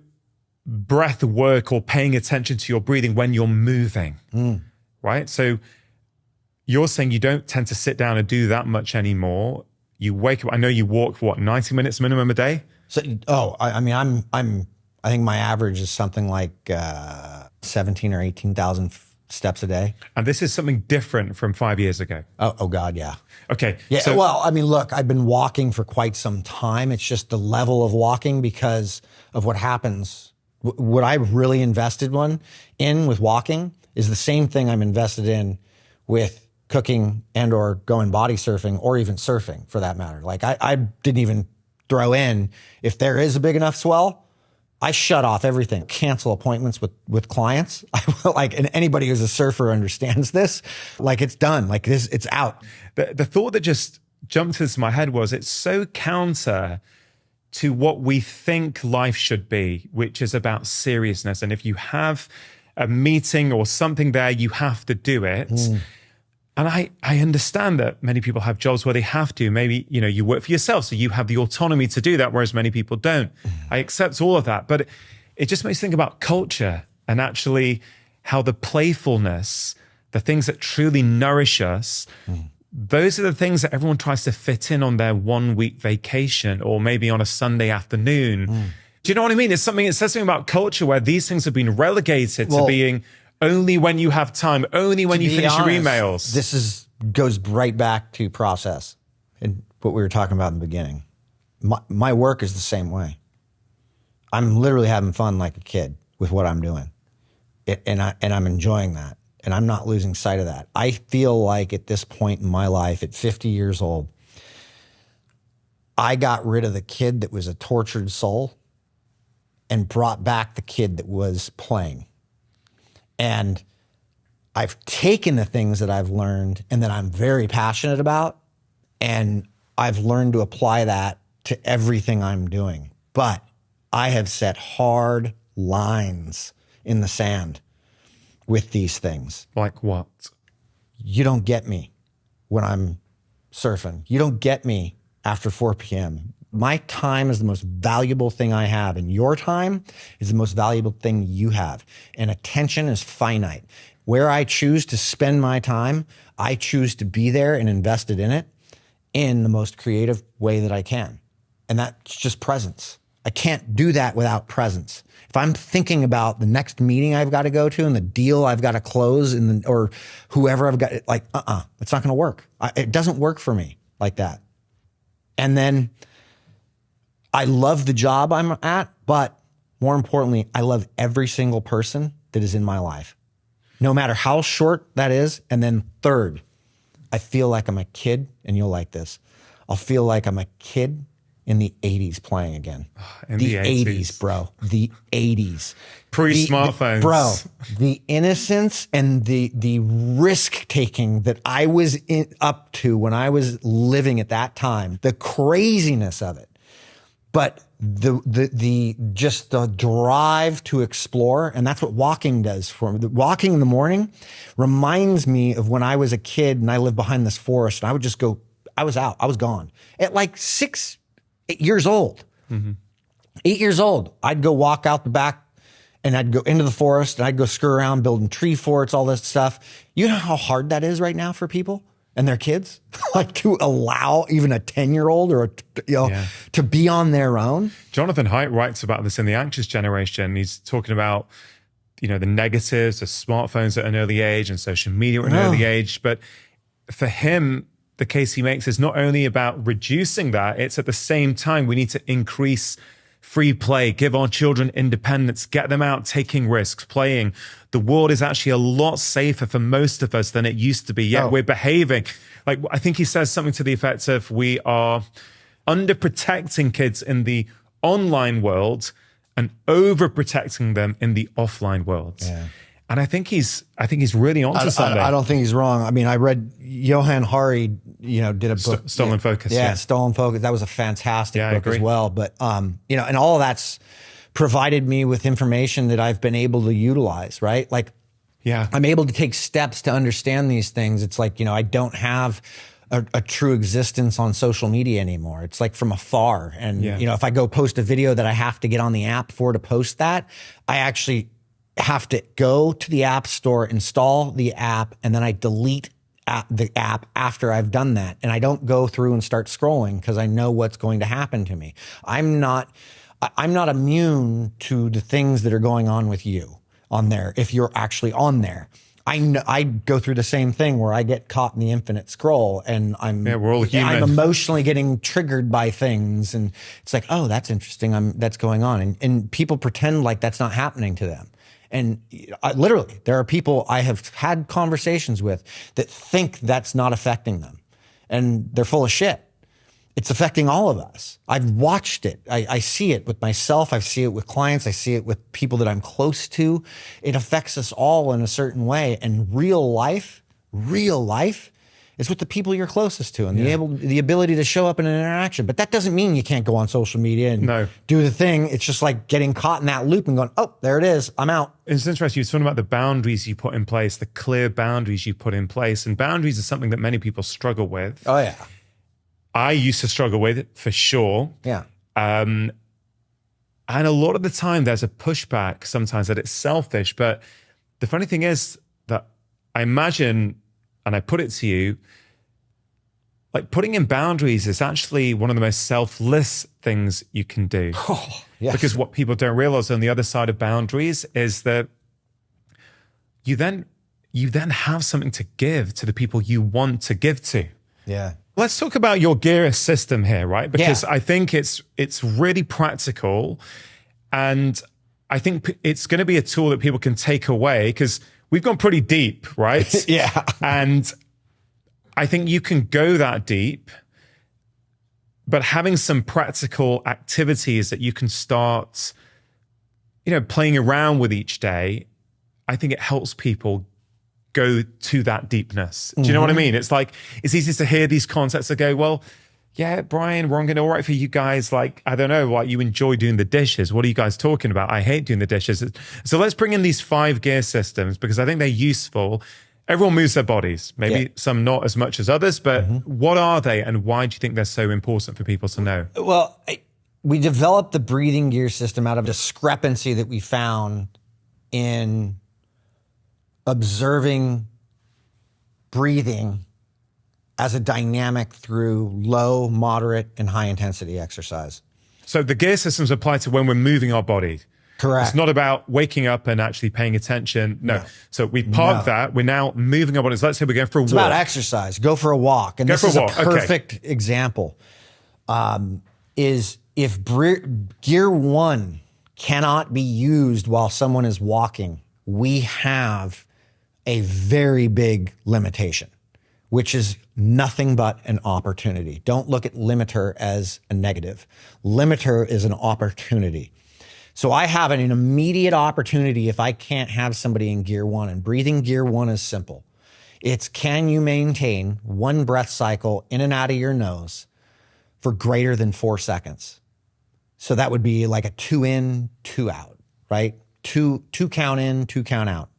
breath work or paying attention to your breathing when you're moving, right? So you're saying you don't tend to sit down and do that much anymore. You wake up, I know you walk, 90 minutes minimum a day? So, I mean, I think my average is something like 17 or 18,000 steps a day. And this is something different from 5 years ago. Oh God, yeah. Okay. Yeah. So, well, I mean, look, I've been walking for quite some time. It's just the level of walking because of what happens. What I really invested in with walking is the same thing I'm invested in with cooking and or going body surfing or even surfing for that matter. Like I didn't even throw in, if there is a big enough swell, I shut off everything, cancel appointments with clients. And anybody who's a surfer understands this. Like it's done, like this, it's out. The thought that just jumped into my head was it's so counter to what we think life should be, which is about seriousness. And if you have a meeting or something there, you have to do it. And I understand that many people have jobs where they have to. Maybe, you work for yourself, so you have the autonomy to do that, whereas many people don't. I accept all of that. But it just makes me think about culture and actually how the playfulness, the things that truly nourish us, those are the things that everyone tries to fit in on their 1 week vacation or maybe on a Sunday afternoon. Do you know what I mean? It says something about culture where these things have been relegated to being only when you have time, only when you finish your emails. This goes right back to process and what we were talking about in the beginning. My work is the same way. I'm literally having fun like a kid with what I'm doing. And I'm enjoying that. And I'm not losing sight of that. I feel like at this point in my life, at 50 years old, I got rid of the kid that was a tortured soul and brought back the kid that was playing. And I've taken the things that I've learned and that I'm very passionate about, and I've learned to apply that to everything I'm doing. But I have set hard lines in the sand with these things. Like what? You don't get me when I'm surfing. You don't get me after 4 p.m. My time is the most valuable thing I have, and your time is the most valuable thing you have. And attention is finite. Where I choose to spend my time, I choose to be there and invested in it in the most creative way that I can. And that's just presence. I can't do that without presence. If I'm thinking about the next meeting I've got to go to and the deal I've got to close or whoever I've got, it's not going to work. It doesn't work for me like that. And then I love the job I'm at, but more importantly, I love every single person that is in my life, no matter how short that is. And then third, I feel like I'm a kid, and you'll like this. I'll feel like I'm a kid in the 80s playing again. In the 80s, bro. The 80s. Pre-smartphones. Bro, the innocence and the risk-taking that I was up to when I was living at that time, the craziness of it. But just the drive to explore, and that's what walking does for me. Walking in the morning reminds me of when I was a kid and I lived behind this forest, and I would just go, I was out, I was gone. At like 8 years old, 8 years old, I'd go walk out the back and I'd go into the forest and I'd go screw around building tree forts, all this stuff. You know how hard that is right now for people and their kids, like to allow even a 10-year-old or to be on their own. Jonathan Haidt writes about this in The Anxious Generation. He's talking about, the negatives of smartphones at an early age and social media at an early age. But for him, the case he makes is not only about reducing that, it's at the same time we need to increase free play, give our children independence, get them out taking risks, playing. The world is actually a lot safer for most of us than it used to be, yet we're behaving. Like, I think he says something to the effect of we are underprotecting kids in the online world and overprotecting them in the offline world. Yeah. And I think he's really onto something. I don't think he's wrong. I mean, I read Johann Hari, did a book. Stolen Focus. Yeah, Stolen Focus. That was a fantastic book as well. But, and all of that's provided me with information that I've been able to utilize, right? Like Yeah. I'm able to take steps to understand these things. It's like, I don't have a true existence on social media anymore. It's like from afar. And, if I go post a video that I have to get on the app for to post that, I actually have to go to the app store, install the app, and then I delete the app after I've done that. And I don't go through and start scrolling because I know what's going to happen to me. I'm not immune to the things that are going on with you on there if you're actually on there. I go through the same thing where I get caught in the infinite scroll, and we're all human. I'm emotionally getting triggered by things, and it's like, oh, that's interesting. That's going on, and people pretend like that's not happening to them. And literally, there are people I have had conversations with that think that's not affecting them, and they're full of shit. It's affecting all of us. I've watched it. I see it with myself. I see it with clients. I see it with people that I'm close to. It affects us all in a certain way. And real life is with the people you're closest to, and the ability to show up in an interaction. But that doesn't mean you can't go on social media and do the thing. It's just like getting caught in that loop and going, oh, there it is. I'm out. It's interesting. You're talking about the boundaries you put in place, the clear boundaries you put in place. And boundaries are something that many people struggle with. Oh, yeah. I used to struggle with it for sure. Yeah. And a lot of the time there's a pushback sometimes that it's selfish. But the funny thing is that I imagine, and I put it to you, like putting in boundaries is actually one of the most selfless things you can do. Oh, yes. Because what people don't realize on the other side of boundaries is that you then have something to give to the people you want to give to. Yeah. Let's talk about your gear system here, right? Because I think it's really practical, and I think it's going to be a tool that people can take away, because we've gone pretty deep, right? Yeah. And I think you can go that deep, but having some practical activities that you can start, playing around with each day, I think it helps people go to that deepness. Do you know what I mean? It's like, it's easy to hear these concepts that go, well, yeah, Brian, we're all right for you guys. Like, I don't know, like you enjoy doing the dishes. What are you guys talking about? I hate doing the dishes. So let's bring in these 5 gear systems, because I think they're useful. Everyone moves their bodies, maybe some not as much as others, but what are they, and why do you think they're so important for people to know? Well, we developed the breathing gear system out of discrepancy that we found in observing breathing as a dynamic through low, moderate, and high intensity exercise. So the gear systems apply to when we're moving our body. Correct. It's not about waking up and actually paying attention. No. So we parked that. We're now moving our bodies. Let's say we're going for a walk. It's about exercise. Go for a walk. And this is a perfect example. Is if gear 1 cannot be used while someone is walking, we have a very big limitation, which is nothing but an opportunity. Don't look at limiter as a negative. Limiter is an opportunity. So I have an immediate opportunity if I can't have somebody in gear 1. And breathing gear 1 is simple. It's, can you maintain 1 breath cycle in and out of your nose for greater than 4 seconds? So that would be like a 2 in, 2 out, right? Two count in, 2 count out.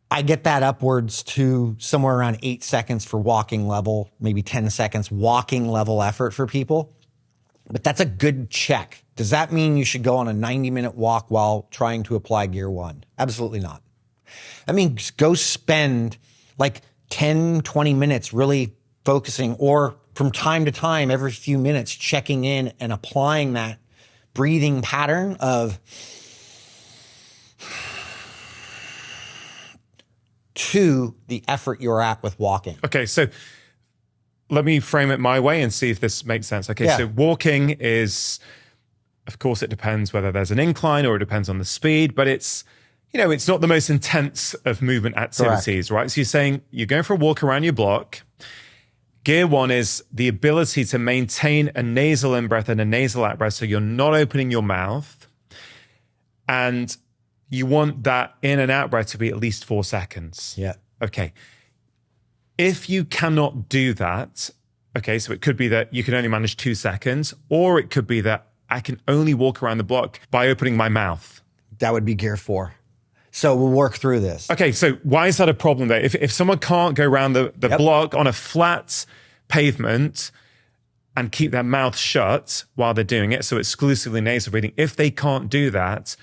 I get that upwards to somewhere around 8 seconds for walking level, maybe 10 seconds walking level effort for people. But that's a good check. Does that mean you should go on a 90-minute walk while trying to apply gear 1? Absolutely not. That means go spend like 10, 20 minutes really focusing, or from time to time, every few minutes, checking in and applying that breathing pattern of to the effort you're at with walking. Okay, so let me frame it my way and see if this makes sense. Okay, so walking is, of course, it depends whether there's an incline or it depends on the speed, but it's, it's not the most intense of movement activities, right? So you're saying you're going for a walk around your block. Gear 1 is the ability to maintain a nasal in-breath and a nasal out-breath, so you're not opening your mouth. And you want that in and out breath to be at least 4 seconds. Yeah. Okay. If you cannot do that, okay, so it could be that you can only manage 2 seconds, or it could be that I can only walk around the block by opening my mouth. That would be gear 4. So we'll work through this. Okay, so why is that a problem there? If someone can't go around the block on a flat pavement and keep their mouth shut while they're doing it, so exclusively nasal breathing, if they can't do that,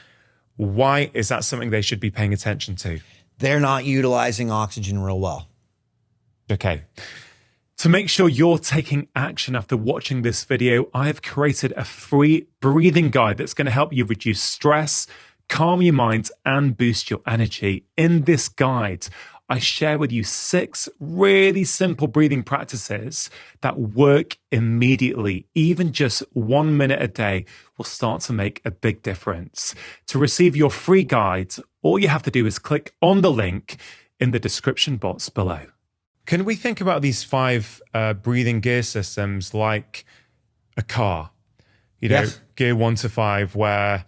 why is that something they should be paying attention to? They're not utilizing oxygen real well. Okay. To make sure you're taking action after watching this video, I have created a free breathing guide that's going to help you reduce stress, calm your mind, and boost your energy. In this guide, I share with you 6 really simple breathing practices that work immediately. Even just 1 minute a day will start to make a big difference. To receive your free guide, all you have to do is click on the link in the description box below. Can we think about these 5 breathing gear systems like a car? You know, Yes. gear 1 to 5, where,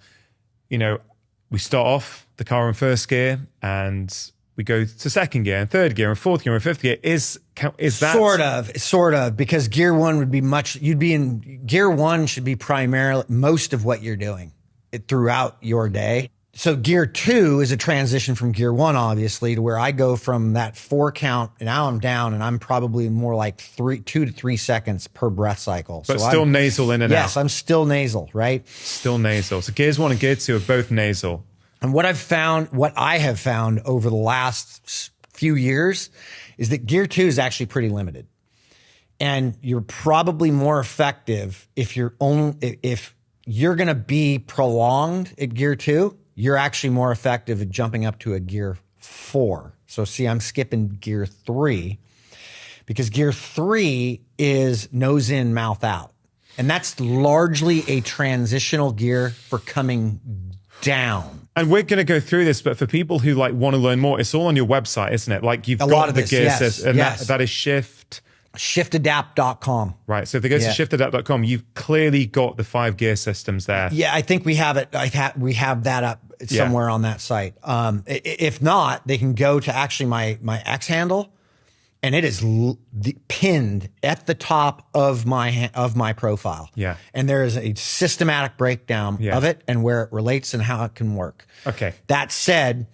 you know, we start off the car in first gear and we go to second gear and third gear and fourth gear and fifth gear. Is that sort of, because gear 1 would be you'd be in gear 1 should be primarily most of what you're doing throughout your day. So gear 2 is a transition from gear 1, obviously, to where I go from that 4 count. And now I'm down and I'm probably more like 2 to 3 seconds per breath cycle. But so still nasal in and out. Yes, I'm still nasal, right? Still nasal. So gears 1 and gear 2 are both nasal. And what I have found over the last few years is that gear 2 is actually pretty limited. And you're probably more effective if you're going to be prolonged at gear 2, you're actually more effective at jumping up to a gear 4. So see, I'm skipping gear 3 because gear 3 is nose in, mouth out. And that's largely a transitional gear for coming down. And we're going to go through this, but for people who like want to learn more, it's all on your website, isn't it? Like you've got the gear system, and that is shiftadapt.com. Right. So if they go to shiftadapt.com, you've clearly got the 5 gear systems there. Yeah, I think we have it. We have that up somewhere on that site. If not, they can go to actually my X handle, and it is pinned at the top of my profile. Yeah. And there is a systematic breakdown of it and where it relates and how it can work. Okay. That said,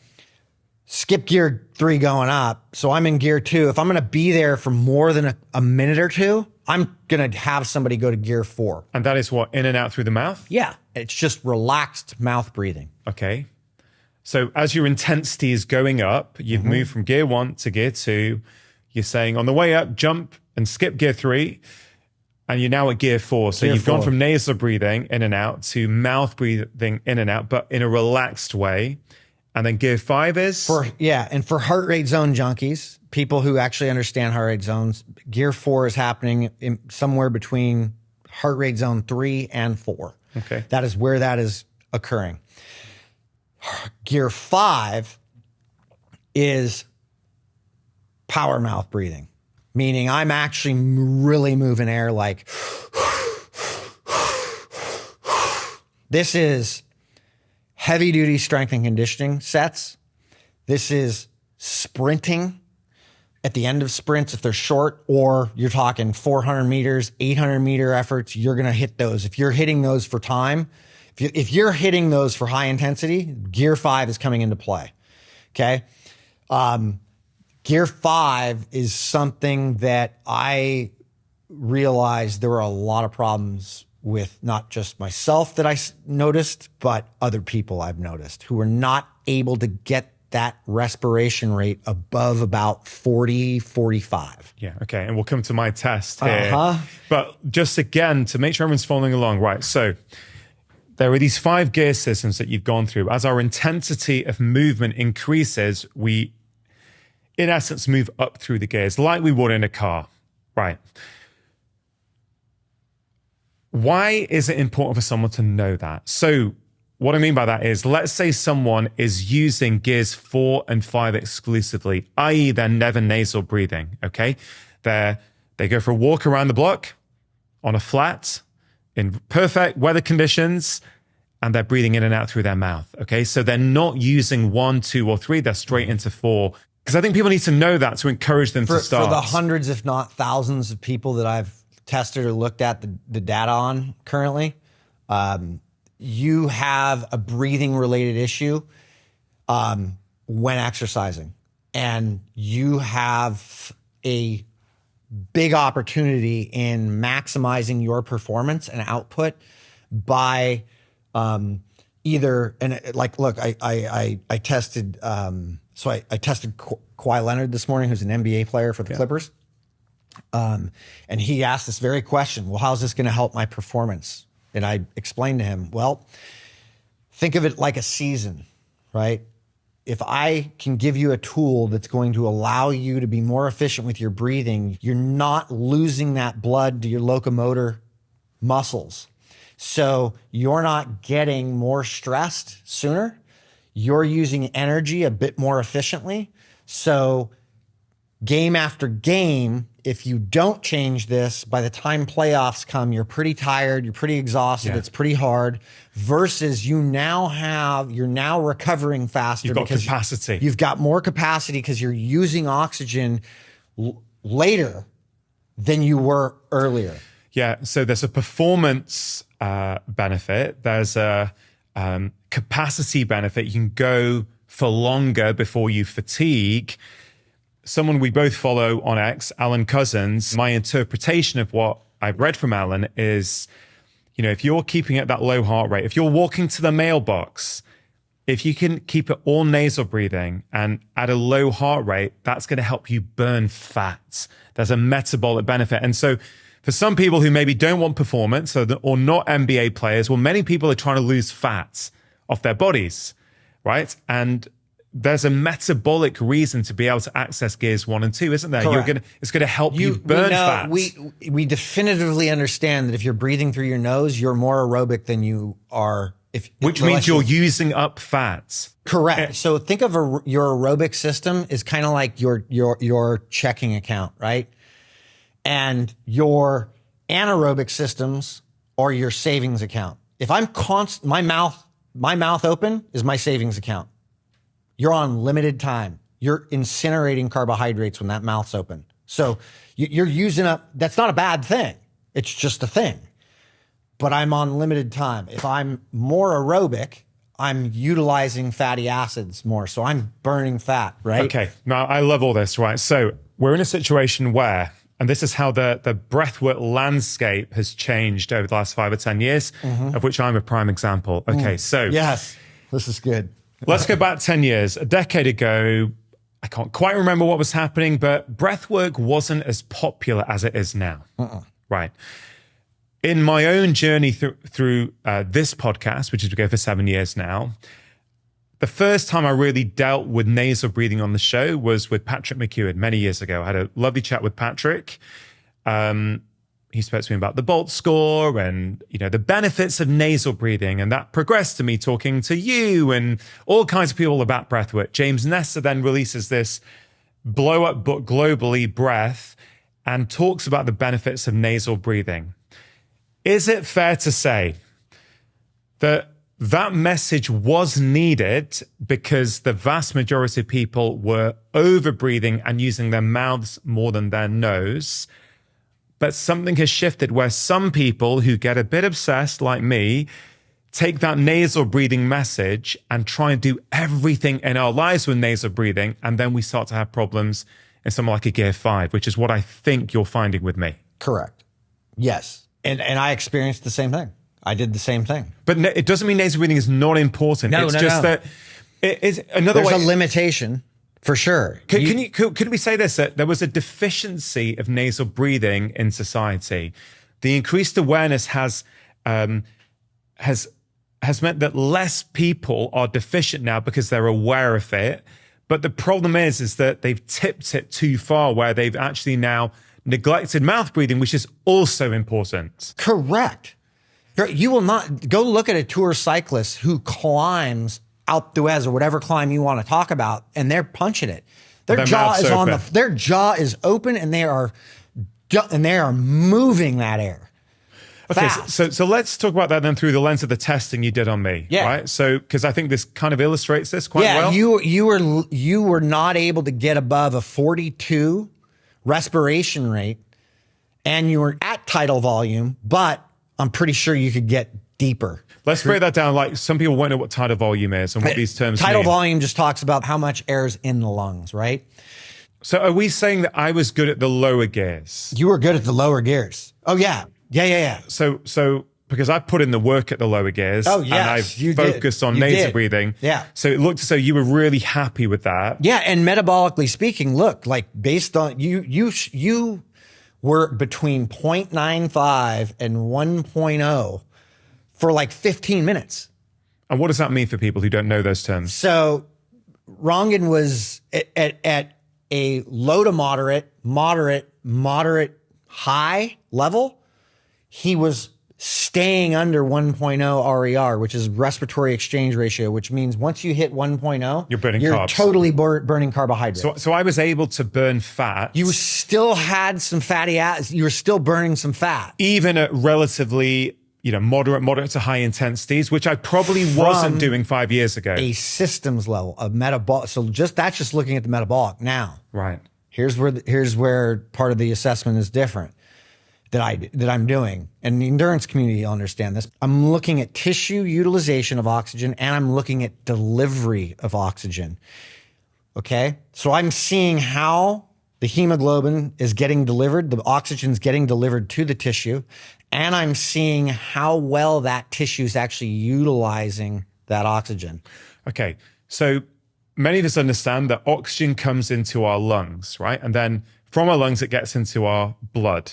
skip gear 3 going up. So I'm in gear 2. If I'm going to be there for more than a minute or 2, I'm going to have somebody go to gear 4. And that is what, in and out through the mouth? Yeah. It's just relaxed mouth breathing. Okay. So as your intensity is going up, you've moved from gear 1 to gear 2. You're saying on the way up, jump and skip gear 3. And you're now at gear 4. So you've gone from nasal breathing in and out to mouth breathing in and out, but in a relaxed way. And then gear 5 is? And for heart rate zone junkies, people who actually understand heart rate zones, gear 4 is happening somewhere between heart rate zone 3 and 4. Okay. That is where that is occurring. Gear 5 is power mouth breathing, meaning I'm actually really moving air like this is heavy duty strength and conditioning sets. This is sprinting at the end of sprints if they're short, or you're talking 400 meters, 800 meter efforts, you're going to hit those. If you're hitting those for time, if you're hitting those for high intensity, gear 5 is coming into play. Okay. Gear 5 is something that I realized there were a lot of problems with, not just myself that I noticed, but other people I've noticed who were not able to get that respiration rate above about 40, 45. Yeah, okay. And we'll come to my test here. But just again, to make sure everyone's following along, right? So there are these 5 gear systems that you've gone through. As our intensity of movement increases, we, in essence, move up through the gears like we would in a car, right? Why is it important for someone to know that? So what I mean by that is, let's say someone is using gears 4 and 5 exclusively, i.e. they're never nasal breathing, okay? They go for a walk around the block on a flat in perfect weather conditions, and they're breathing in and out through their mouth, okay? So they're not using 1, 2, or 3, they're straight into 4. Because I think people need to know that to encourage them to start. For the hundreds, if not thousands of people that I've tested or looked at the data on currently, you have a breathing related issue. when exercising. And you have a big opportunity in maximizing your performance and output by either, and like, look, I tested, I tested Kawhi Leonard this morning, who's an NBA player for the Clippers. And he asked this very question, well, how's this going to help my performance? And I explained to him, well, think of it like a season, right? If I can give you a tool that's going to allow you to be more efficient with your breathing, you're not losing that blood to your locomotor muscles. So you're not getting more stressed sooner. You're using energy a bit more efficiently. So game after game, if you don't change this, by the time playoffs come, you're pretty tired, you're pretty exhausted, it's pretty hard, versus you're now recovering faster. You've got capacity. You've got more capacity because you're using oxygen later than you were earlier. Yeah, so there's a performance benefit. There's a capacity benefit. You can go for longer before you fatigue. Someone we both follow on X, Alan Cousins, my interpretation of what I've read from Alan is, if you're keeping at that low heart rate, if you're walking to the mailbox, if you can keep it all nasal breathing and at a low heart rate, that's going to help you burn fat. There's a metabolic benefit. And so for some people who maybe don't want performance or not NBA players, well, many people are trying to lose fat off their bodies, right? And there's a metabolic reason to be able to access gears 1 and 2, isn't there? It's going to help you burn fat. We definitively understand that if you're breathing through your nose, you're more aerobic than you are. Which means you're using up fat. Correct. So think of your aerobic system is kind of like your checking account, right? And your anaerobic systems are your savings account. If I'm my mouth open is my savings account. You're on limited time. You're incinerating carbohydrates when that mouth's open. So you're using up, that's not a bad thing. It's just a thing. But I'm on limited time. If I'm more aerobic, I'm utilizing fatty acids more. So I'm burning fat, right? Okay. Now, I love all this, right? So we're in a situation where, and this is how the breathwork landscape has changed over the last 5 or 10 years, of which I'm a prime example. Okay, so. Yes, this is good. Let's go back 10 years. A decade ago, I can't quite remember what was happening, but breathwork wasn't as popular as it is now. Right. In my own journey through this podcast, which has been going for 7 years now, the first time I really dealt with nasal breathing on the show was with Patrick McEwen many years ago. I had a lovely chat with Patrick. He spoke to me about the Bolt score and, the benefits of nasal breathing. And that progressed to me talking to you and all kinds of people about breathwork. James Nestor then releases this blow-up book globally, Breath, and talks about the benefits of nasal breathing. Is it fair to say that that message was needed because the vast majority of people were over-breathing and using their mouths more than their nose? But something has shifted where some people who get a bit obsessed, like me, take that nasal breathing message and try and do everything in our lives with nasal breathing. And then we start to have problems in something like a Gear 5, which is what I think you're finding with me. Correct. Yes. And I experienced the same thing. I did the same thing. But it doesn't mean nasal breathing is not important. It's just that it is another way. There's a limitation. For sure. Could we say this, that there was a deficiency of nasal breathing in society? The increased awareness has meant that less people are deficient now because they're aware of it. But the problem is that they've tipped it too far where they've actually now neglected mouth breathing, which is also important. Correct. You will not go look at a tour cyclist who climbs Alpe d'Huez or whatever climb you want to talk about, and they're punching it. Their jaw is open, and they are moving that air. Okay, so let's talk about that then through the lens of the testing you did on me, right? So because I think this kind of illustrates this quite well. You were not able to get above a 42 respiration rate, and you were at tidal volume, but I'm pretty sure you could get deeper. Let's break that down. Like some people won't know what tidal volume is and what these terms mean. Tidal volume just talks about how much air is in the lungs, right? So are we saying that I was good at the lower gears? You were good at the lower gears. Oh, yeah. Yeah. So because I put in the work at the lower gears and I've focused on nasal breathing. Yeah. So it looked as though you were really happy with that. Yeah. And metabolically speaking, look, like based on you were between 0.95 and 1.0 for like 15 minutes. And what does that mean for people who don't know those terms? So Rangan was at a low to moderate, high level. He was staying under 1.0 RER, which is respiratory exchange ratio, which means once you hit 1.0, you're burning carbs. Totally burning carbohydrates. So I was able to burn fat. You still had some fatty acids. You were still burning some fat. Even at relatively, moderate to high intensities, which I probably wasn't doing 5 years ago. A systems level of metabolic. So that's just looking at the metabolic. Now, right. Here's where part of the assessment is different that I'm doing. And the endurance community will understand this. I'm looking at tissue utilization of oxygen and I'm looking at delivery of oxygen. Okay? So I'm seeing how the hemoglobin is getting delivered, the oxygen's getting delivered to the tissue, and I'm seeing how well that tissue is actually utilizing that oxygen. Okay. So many of us understand that oxygen comes into our lungs, right? And then from our lungs, it gets into our blood.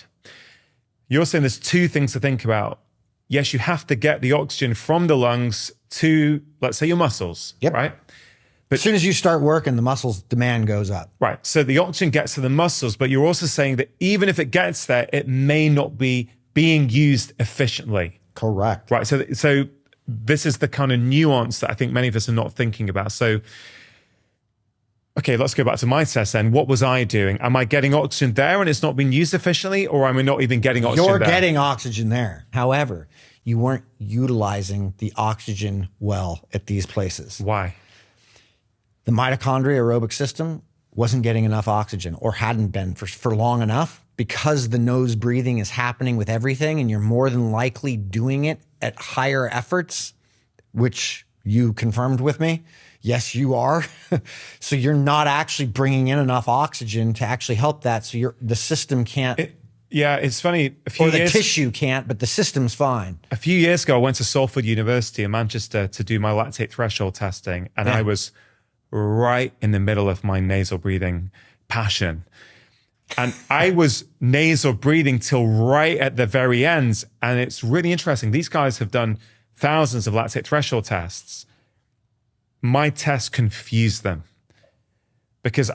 You're saying there's two things to think about. Yes, you have to get the oxygen from the lungs to, let's say, your muscles, right? But as soon as you start working, the muscles demand goes up. Right. So the oxygen gets to the muscles, but you're also saying that even if it gets there, it may not be being used efficiently. Correct. Right. So this is the kind of nuance that I think many of us are not thinking about. So, okay, let's go back to my test then. What was I doing? Am I getting oxygen there and it's not being used efficiently, or am I not even getting oxygen there? You're getting oxygen there. However, you weren't utilizing the oxygen well at these places. Why? The mitochondria aerobic system wasn't getting enough oxygen, or hadn't been for long enough, because the nose breathing is happening with everything and you're more than likely doing it at higher efforts, which you confirmed with me. Yes, you are. So you're not actually bringing in enough oxygen to actually help that. So the system can't. It's funny. Or the tissue can't, but the system's fine. A few years ago, I went to Salford University in Manchester to do my lactate threshold testing. And I was right in the middle of my nasal breathing passion. And I was nasal breathing till right at the very end. And it's really interesting. These guys have done thousands of lactate threshold tests. My test confused them because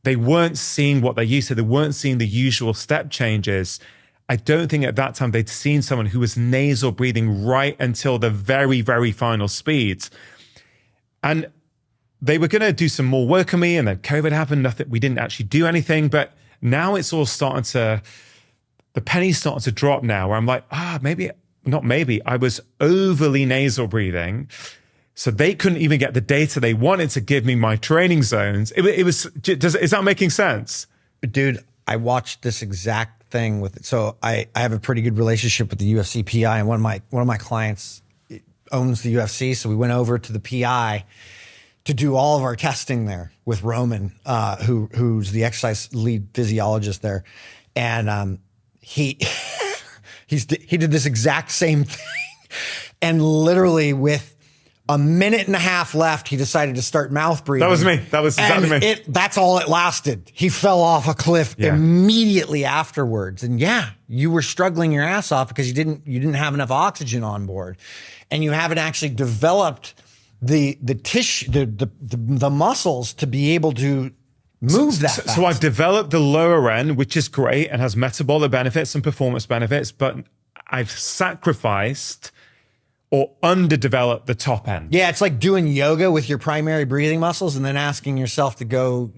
they weren't seeing what they used to. They weren't seeing the usual step changes. I don't think at that time they'd seen someone who was nasal breathing right until the very, very final speeds. And they were going to do some more work on me, and then COVID happened. Nothing. We didn't actually do anything, but now it's all starting to, the penny's starting to drop now, where I'm like, I was overly nasal breathing. So they couldn't even get the data they wanted to give me my training zones. Is that making sense? Dude, I watched this exact thing with it. So I have a pretty good relationship with the UFC PI, and one of my clients owns the UFC. So we went over to the PI to do all of our testing there with Roman, who's the exercise lead physiologist there. And he did this exact same thing. And literally with a minute and a half left, he decided to start mouth breathing. That was me. That was exactly me. That's all it lasted. He fell off a cliff immediately afterwards. And you were struggling your ass off because you didn't have enough oxygen on board, and you haven't actually developed the tissue, the muscles to be able to move that fast. So I've developed the lower end, which is great and has metabolic benefits and performance benefits, but I've sacrificed or underdeveloped the top end. Yeah, it's like doing yoga with your primary breathing muscles and then asking yourself to go,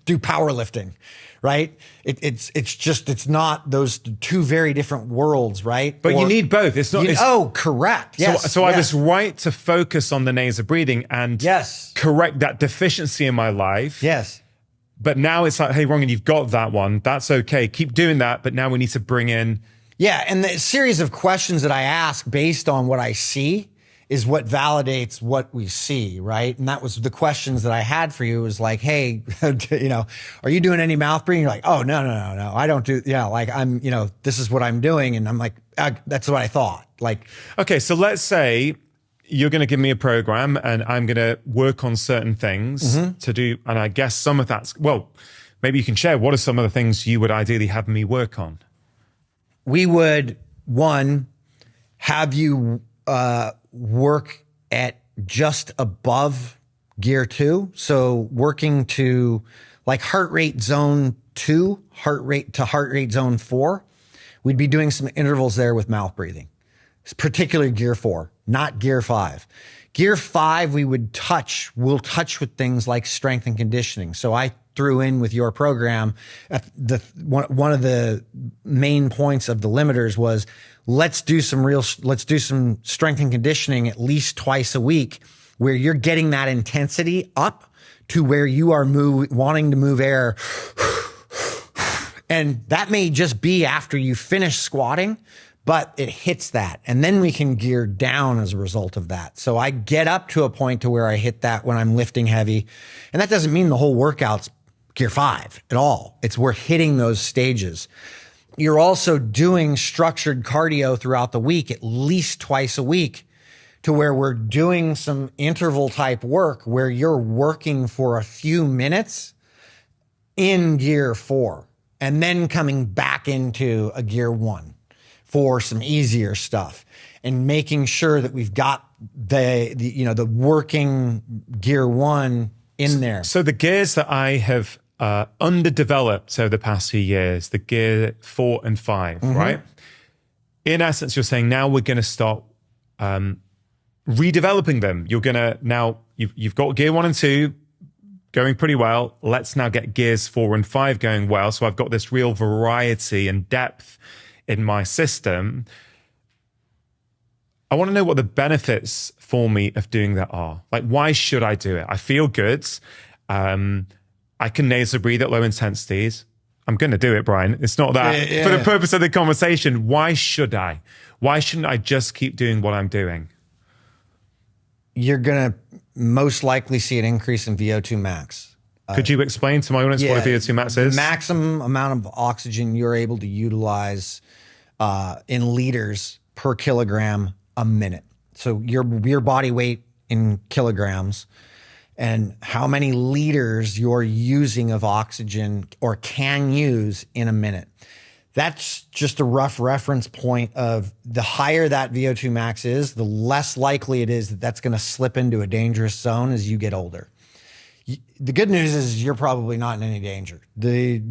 do powerlifting, right? It's not those two very different worlds, right? But you need both. It's not. Correct. Yes. So I was right to focus on the nasal breathing and correct that deficiency in my life. Yes. But now it's like, hey, Rangan, you've got that one. That's okay. Keep doing that. But now we need to bring in, Yeah. And the series of questions that I ask based on what I see is what validates what we see, right? And that was the questions that I had for you was like, hey, are you doing any mouth breathing? You're like, oh, no, I don't do, like I'm, this is what I'm doing. And I'm like, that's what I thought. Like, okay, so let's say you're going to give me a program and I'm going to work on certain things to do. And I guess some of that's, well, maybe you can share what are some of the things you would ideally have me work on? We would, one, have you work at just above gear 2. So working to like heart rate zone 2, heart rate to heart rate zone 4. We'd be doing some intervals there with mouth breathing, particularly gear 4, not gear 5. Gear 5, we'll touch with things like strength and conditioning. So I threw in with your program, one of the main points of the limiters was let's do some strength and conditioning at least twice a week where you're getting that intensity up to where you are wanting to move air. And that may just be after you finish squatting, but it hits that. And then we can gear down as a result of that. So I get up to a point to where I hit that when I'm lifting heavy. And that doesn't mean the whole workout's gear 5 at all. We're hitting those stages. You're also doing structured cardio throughout the week, at least twice a week, to where we're doing some interval type work where you're working for a few minutes in gear 4 and then coming back into a gear 1 for some easier stuff and making sure that we've got the working gear 1 in there. So the gears that I have underdeveloped over the past few years, the gear 4 and 5, right? In essence, you're saying now we're going to start redeveloping them. You're going to now, you've got gear 1 and 2 going pretty well. Let's now get gears 4 and 5 going well. So I've got this real variety and depth in my system. I want to know what the benefits for me of doing that are. Like, why should I do it? I feel good. I can nasal breathe at low intensities. I'm going to do it, Brian. It's not that. For the purpose of the conversation, why should I? Why shouldn't I just keep doing what I'm doing? You're going to most likely see an increase in VO2 max. Could you explain to my audience what a VO2 max is? Maximum amount of oxygen you're able to utilize in liters per kilogram a minute. So your body weight in kilograms and how many liters you're using of oxygen or can use in a minute. That's just a rough reference point of the higher that VO2 max is, the less likely it is that that's going to slip into a dangerous zone as you get older. The good news is you're probably not in any danger. The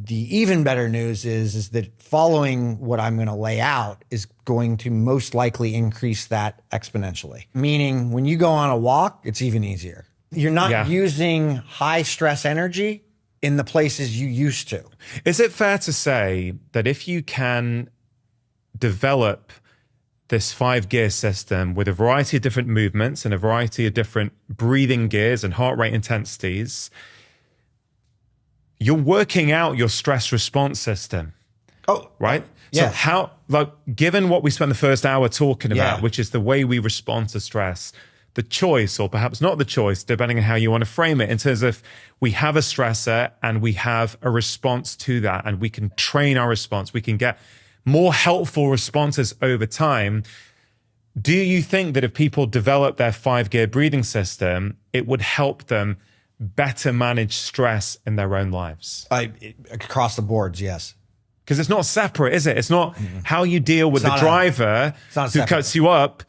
even better news is that following what I'm going to lay out is going to most likely increase that exponentially. Meaning when you go on a walk, it's even easier. You're not using high stress energy in the places you used to. Is it fair to say that if you can develop this 5-gear system with a variety of different movements and a variety of different breathing gears and heart rate intensities, you're working out your stress response system? Oh, right? Yeah. So given what we spent the first hour talking about, which is the way we respond to stress, the choice, or perhaps not the choice, depending on how you want to frame it, in terms of we have a stressor and we have a response to that, and we can train our response. We can get more helpful responses over time. Do you think that if people develop their 5-gear breathing system, it would help them better manage stress in their own lives? Across the boards, yes. Because it's not separate, is it? It's not how you deal with the driver who cuts you up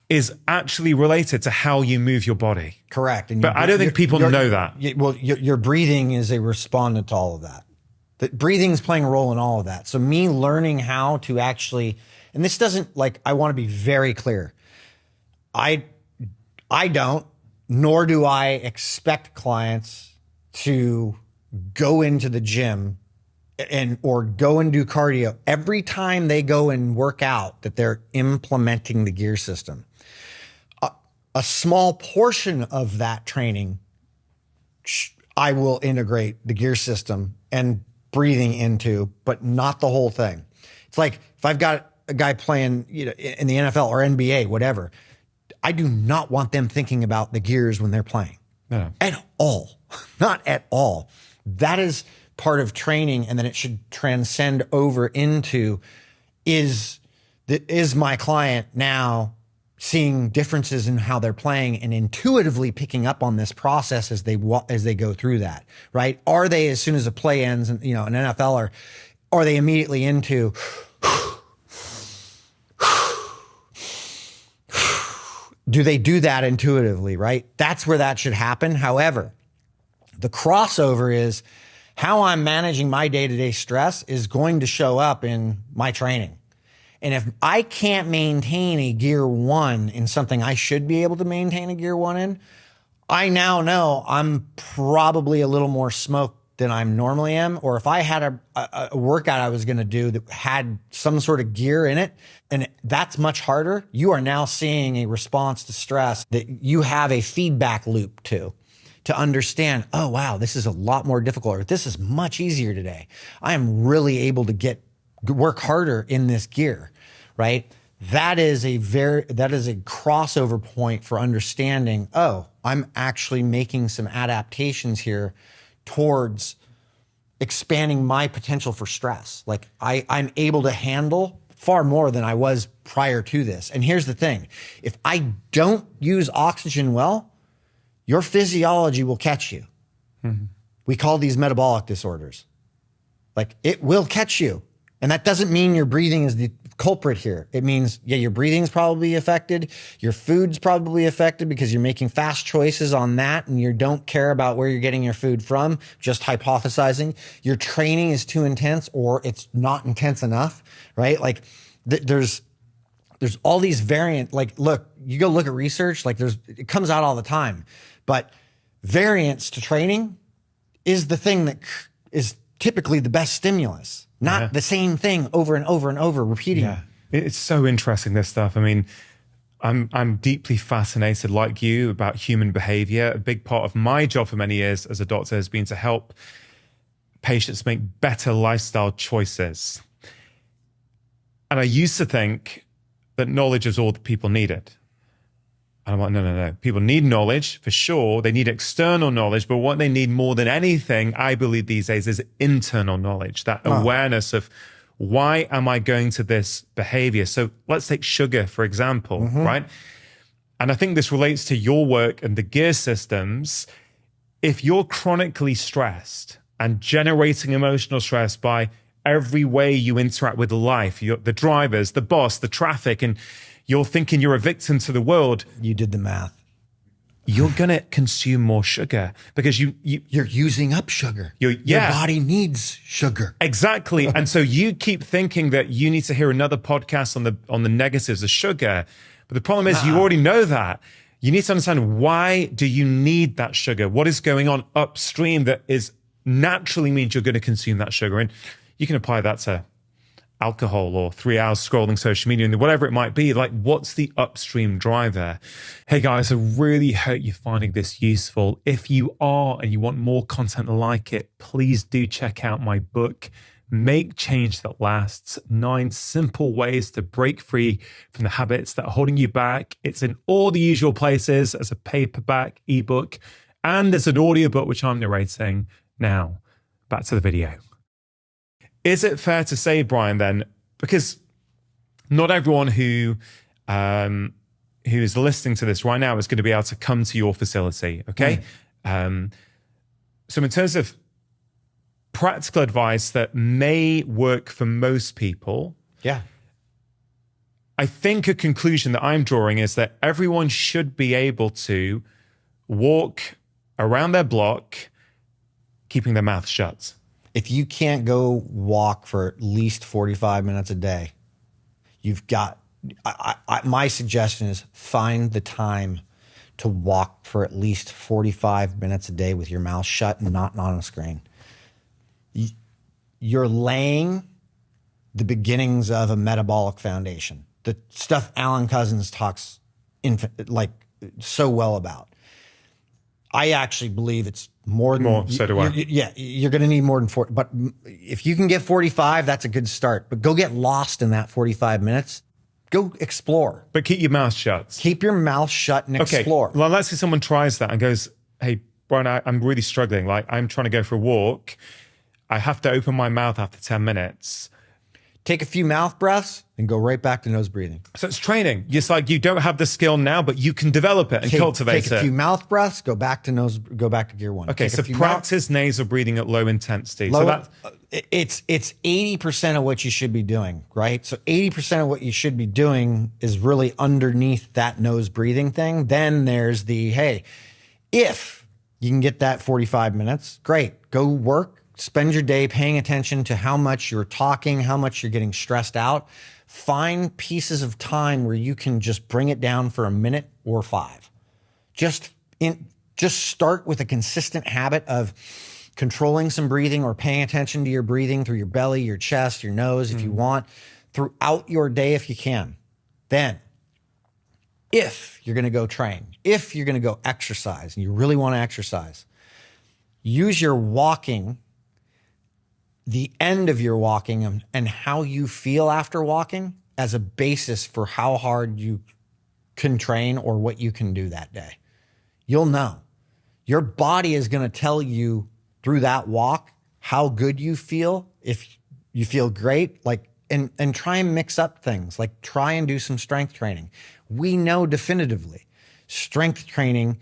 is actually related to how you move your body. Correct. And but I don't think people know that. Your breathing is a respondent to all of that. Breathing is playing a role in all of that. So me learning how to actually, and this doesn't, I want to be very clear. I don't, nor do I expect clients to go into the gym or go and do cardio every time they go and work out that they're implementing the gear system. A small portion of that training, I will integrate the gear system and breathing into, but not the whole thing. It's like if I've got a guy playing, in the NFL or NBA, whatever, I do not want them thinking about the gears when they're playing. No. At all. Not at all. That is part of training, and then it should transcend over into is my client now seeing differences in how they're playing and intuitively picking up on this process as they go through that, right? Are they, as soon as a play ends, and an NFL, are they immediately into do they do that intuitively, right? That's where that should happen. However, the crossover is how I'm managing my day-to-day stress is going to show up in my training. And if I can't maintain a gear 1 in something I should be able to maintain a gear 1 in, I now know I'm probably a little more smoked than I normally am. Or if I had a workout I was going to do that had some sort of gear in it, and that's much harder, you are now seeing a response to stress that you have a feedback loop to understand, oh, wow, this is a lot more difficult, or this is much easier today. I am really able to work harder in this gear, right? That is a crossover point for understanding, oh, I'm actually making some adaptations here towards expanding my potential for stress. Like I'm able to handle far more than I was prior to this. And here's the thing. If I don't use oxygen well, your physiology will catch you. Mm-hmm. We call these metabolic disorders. Like, it will catch you. And that doesn't mean your breathing is the culprit here. It means, your breathing's probably affected. Your food's probably affected because you're making fast choices on that and you don't care about where you're getting your food from, just hypothesizing. Your training is too intense, or it's not intense enough, right? Like, there's all these variant, like, look, you go look at research, like it comes out all the time, but variance to training is the thing that is typically the best stimulus, not the same thing over and over and over repeating. Yeah. It's so interesting, this stuff. I mean, I'm deeply fascinated, like you, about human behavior. A big part of my job for many years as a doctor has been to help patients make better lifestyle choices. And I used to think that knowledge is all that people needed. And I'm like, no. People need knowledge, for sure. They need external knowledge. But what they need more than anything, I believe these days, is internal knowledge, that awareness of, why am I going to this behavior? So let's take sugar, for example, right? And I think this relates to your work and the gear systems. If you're chronically stressed and generating emotional stress by every way you interact with life, the drivers, the boss, the traffic, and you're thinking you're a victim to the world. You did the math. You're going to consume more sugar because you're using up sugar. Your body needs sugar. Exactly. And so you keep thinking that you need to hear another podcast on the negatives of sugar. But the problem is you already know that. You need to understand, why do you need that sugar? What is going on upstream that is naturally means you're going to consume that sugar? And you can apply that to alcohol or 3 hours scrolling social media and whatever it might be. Like, what's the upstream driver? Hey guys, I really hope you're finding this useful. If you are and you want more content like it, please do check out my book, Make Change That Lasts: 9 Simple Ways to Break Free from the Habits That Are Holding You Back. It's in all the usual places as a paperback, ebook, and as an audiobook, which I'm narrating now. Back to the video. Is it fair to say, Brian, then, because not everyone who is listening to this right now is going to be able to come to your facility, okay? So in terms of practical advice that may work for most people, I think a conclusion that I'm drawing is that everyone should be able to walk around their block, keeping their mouth shut. If you can't go walk for at least 45 minutes a day, you've got, my suggestion is find the time to walk for at least 45 minutes a day with your mouth shut and not on a screen. You're laying the beginnings of a metabolic foundation. The stuff Alan Couzens talks so well about. I actually believe it's More than So do I. You're going to need more than 40. But if you can get 45, that's a good start. But go get lost in that 45 minutes. Go explore. But keep your mouth shut. Keep your mouth shut and explore. Well, let's say someone tries that and goes, "Hey, Brian, I'm really struggling. Like, I'm trying to go for a walk. I have to open my mouth after 10 minutes." Take a few mouth breaths and go right back to nose breathing. So it's training. It's like you don't have the skill now, but you can develop it and cultivate it. Take a few mouth breaths, go back to gear one. Okay, so practice nasal breathing at low intensity. It's 80% of what you should be doing, right? So 80% of what you should be doing is really underneath that nose breathing thing. Then there's hey, if you can get that 45 minutes, great. Go work. Spend your day paying attention to how much you're talking, how much you're getting stressed out. Find pieces of time where you can just bring it down for a minute or 5. Just start with a consistent habit of controlling some breathing or paying attention to your breathing through your belly, your chest, your nose, if you want, throughout your day if you can. Then, if you're going to go train, if you're going to go exercise, and you really want to exercise, use your walking, the end of your walking and how you feel after walking as a basis for how hard you can train or what you can do that day. You'll know. Your body is going to tell you through that walk how good you feel. If you feel great, and try and mix up things, like try and do some strength training. We know definitively strength training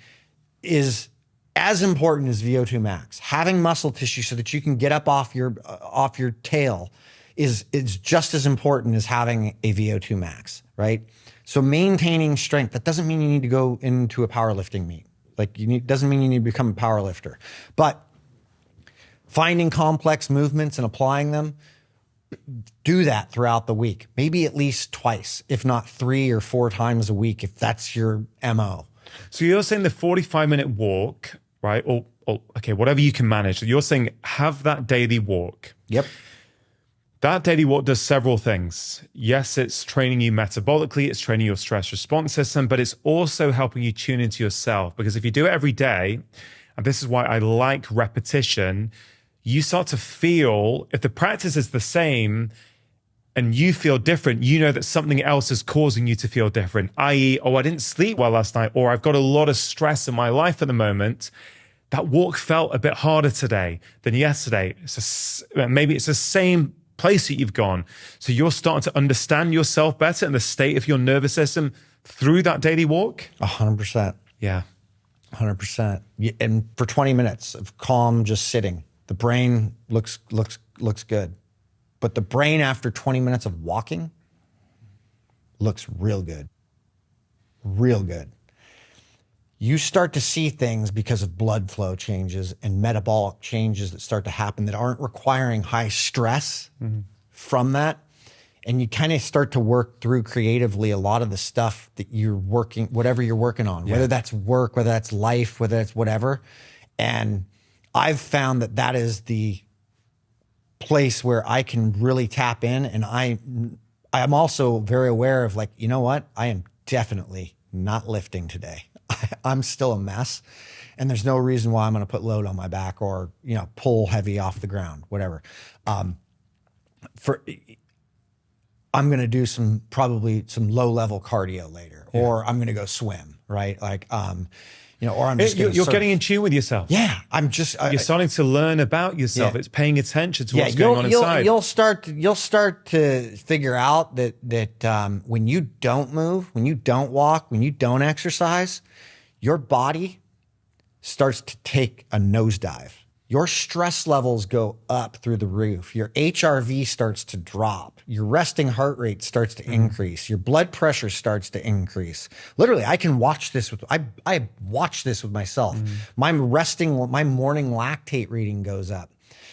is as important as VO2 max. Having muscle tissue so that you can get up off your tail is just as important as having a VO2 max, right? So maintaining strength, that doesn't mean you need to go into a powerlifting meet. Doesn't mean you need to become a power lifter. But finding complex movements and applying them, do that throughout the week. Maybe at least twice, if not 3 or 4 times a week, if that's your MO. So you're saying the 45-minute walk, right? Or okay, whatever you can manage. You're saying have that daily walk. Yep. That daily walk does several things. Yes, it's training you metabolically, it's training your stress response system, but it's also helping you tune into yourself. Because if you do it every day, and this is why I like repetition, you start to feel, if the practice is the same and you feel different, you know that something else is causing you to feel different, i.e., I didn't sleep well last night, or I've got a lot of stress in my life at the moment. That walk felt a bit harder today than yesterday. Maybe it's the same place that you've gone. So you're starting to understand yourself better and the state of your nervous system through that daily walk? 100%. Yeah. 100%. And for 20 minutes of calm, just sitting, the brain looks good. But the brain after 20 minutes of walking looks real good. Real good. You start to see things because of blood flow changes and metabolic changes that start to happen that aren't requiring high stress from that. And you kind of start to work through creatively a lot of the stuff that you're working, whatever you're working on, whether that's work, whether that's life, whether that's whatever. And I've found that that is the place where I can really tap in. And I'm also very aware of you know what? I am definitely not lifting today. I'm still a mess, and there's no reason why I'm going to put load on my back or, pull heavy off the ground, whatever. I'm going to do probably some low level cardio later, or I'm going to go swim, right? Or I'm just you're getting in tune with yourself. Yeah, you're starting to learn about yourself. It's paying attention to what's going on inside. You'll start to figure out that when you don't move, when you don't walk, when you don't exercise, your body starts to take a nosedive. Your stress levels go up through the roof. Your HRV starts to drop. Your resting heart rate starts to increase. Your blood pressure starts to increase. Literally, I can watch this I watch this with myself. My morning lactate reading goes up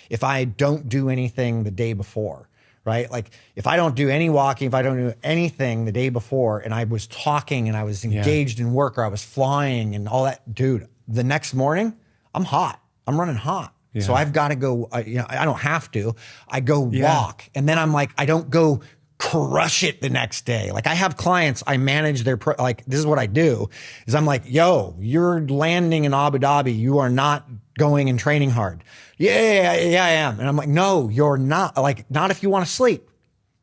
if I don't do anything the day before, right? If I don't do any walking, if I don't do anything the day before, and I was talking and I was engaged in work or I was flying and all that, dude, the next morning, I'm hot. I'm running hot. So I've got to go, I don't have to. I go walk. And then I'm I don't go crush it the next day. Like I have clients, I manage their, like this is what I do is I'm like, yo, you're landing in Abu Dhabi. You are not going and training hard. Yeah, I am. And I'm like, no, you're not. Like, not if you want to sleep.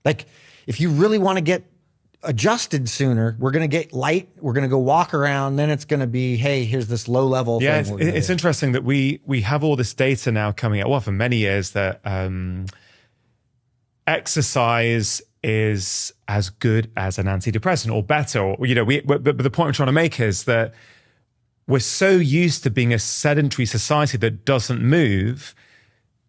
Like if you really want to get adjusted sooner, we're going to get light. We're going to go walk around. Then it's going to be, hey, here's this low level thing. It's interesting that we have all this data now coming out, well, for many years that exercise is as good as an antidepressant or better. Or, you know, but the point I'm trying to make is that we're so used to being a sedentary society that doesn't move.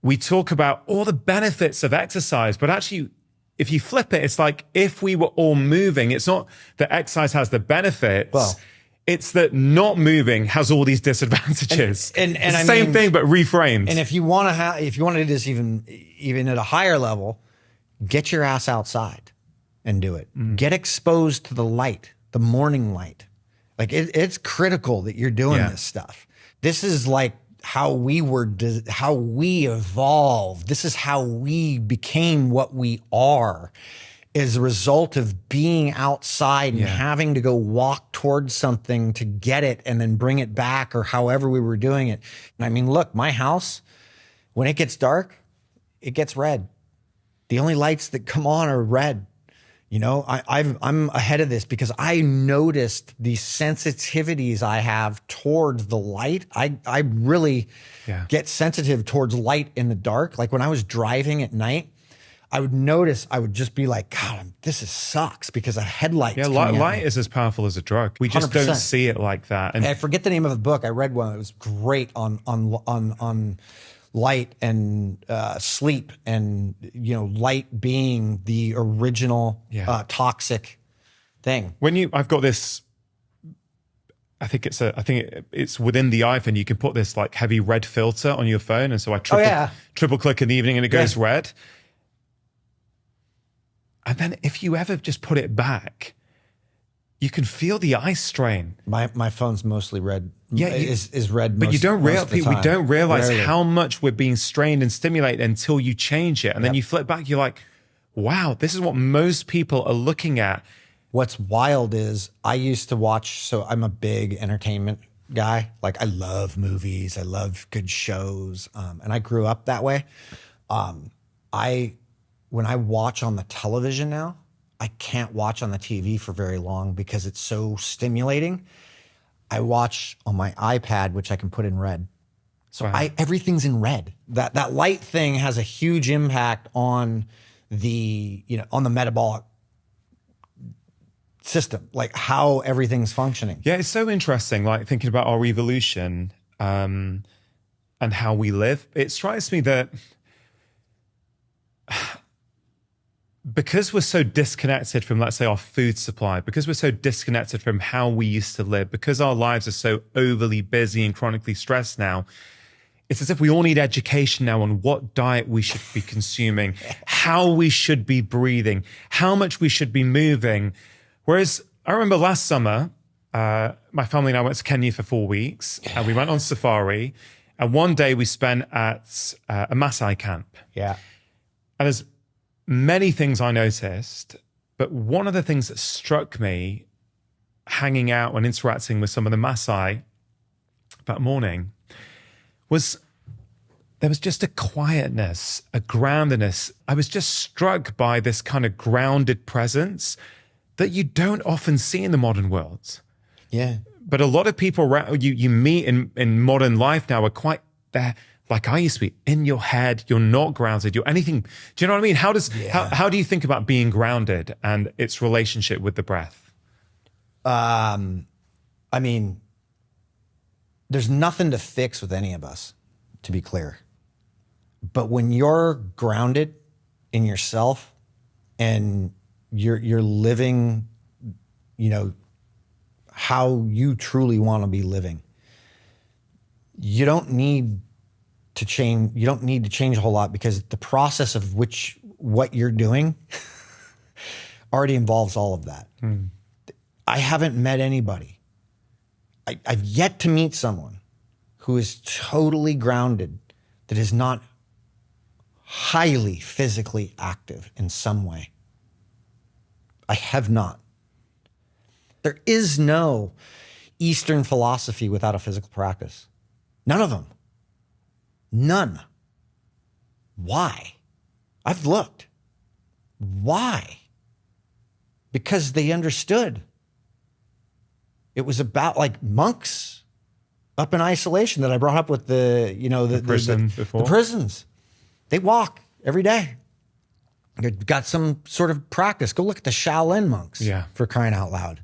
We talk about all the benefits of exercise, but actually, if you flip it, it's like if we were all moving, it's not that exercise has the benefits. Well, it's that not moving has all these disadvantages. And it's the same thing, but reframed. And if you want to do this even at a higher level, get your ass outside and do it. Get exposed to the light, the morning light. Like it's critical that you're doing this stuff. This is like how we evolved. This is how we became what we are as a result of being outside and having to go walk towards something to get it and then bring it back or however we were doing it. And I mean, look, my house, when it gets dark, it gets red. The only lights that come on are red. You know, I'm ahead of this because I noticed the sensitivities I have towards the light. I really get sensitive towards light in the dark. Like when I was driving at night, I would notice, I would just be like, God, this sucks because a headlight. Yeah, light is as powerful as a drug. We just 100%. Don't see it like that. And I forget the name of the book. I read one. It was great on light and sleep, and light being the original toxic thing. I've got this. I think it's within the iPhone. You can put this like heavy red filter on your phone, and so I triple click in the evening, and it goes red. And then if you ever just put it back, you can feel the eye strain. My phone's mostly red. Yeah, is red. But we don't realize how much we're being strained and stimulated until you change it, and then you flip back. You're like, wow, this is what most people are looking at. What's wild is I used to watch. So I'm a big entertainment guy. Like I love movies. I love good shows, and I grew up that way. When I watch on the television now, I can't watch on the TV for very long because it's so stimulating. I watch on my iPad, which I can put in red. So everything's in red. That light thing has a huge impact on the metabolic system, like how everything's functioning. Yeah, it's so interesting, like thinking about our evolution and how we live. It strikes me that because we're so disconnected from, let's say, our food supply, because we're so disconnected from how we used to live, because our lives are so overly busy and chronically stressed now, it's as if we all need education now on what diet we should be consuming, how we should be breathing, how much we should be moving. Whereas I remember last summer, my family and I went to Kenya for 4 weeks, and we went on safari, and one day we spent at a Maasai camp. Yeah. And there's many things I noticed, but one of the things that struck me hanging out and interacting with some of the Maasai that morning was there was just a quietness, a groundedness. I was just struck by this kind of grounded presence that you don't often see in the modern world. Yeah. But a lot of people you meet in modern life now are quite there. Like I used to be in your head, you're not grounded, you're anything. Do you know what I mean? How do you think about being grounded and its relationship with the breath? I mean, there's nothing to fix with any of us, to be clear. But when you're grounded in yourself and you're living, how you truly want to be living, you don't need to change. You don't need to change a whole lot because the process of what you're doing already involves all of that. I haven't met anybody. I've yet to meet someone who is totally grounded that is not highly physically active in some way. I have not. There is no Eastern philosophy without a physical practice. None of them. None. Why? I've looked. Why? Because they understood. It was about like monks up in isolation that I brought up with the prisons. They walk every day. They've got some sort of practice. Go look at the Shaolin monks, for crying out loud.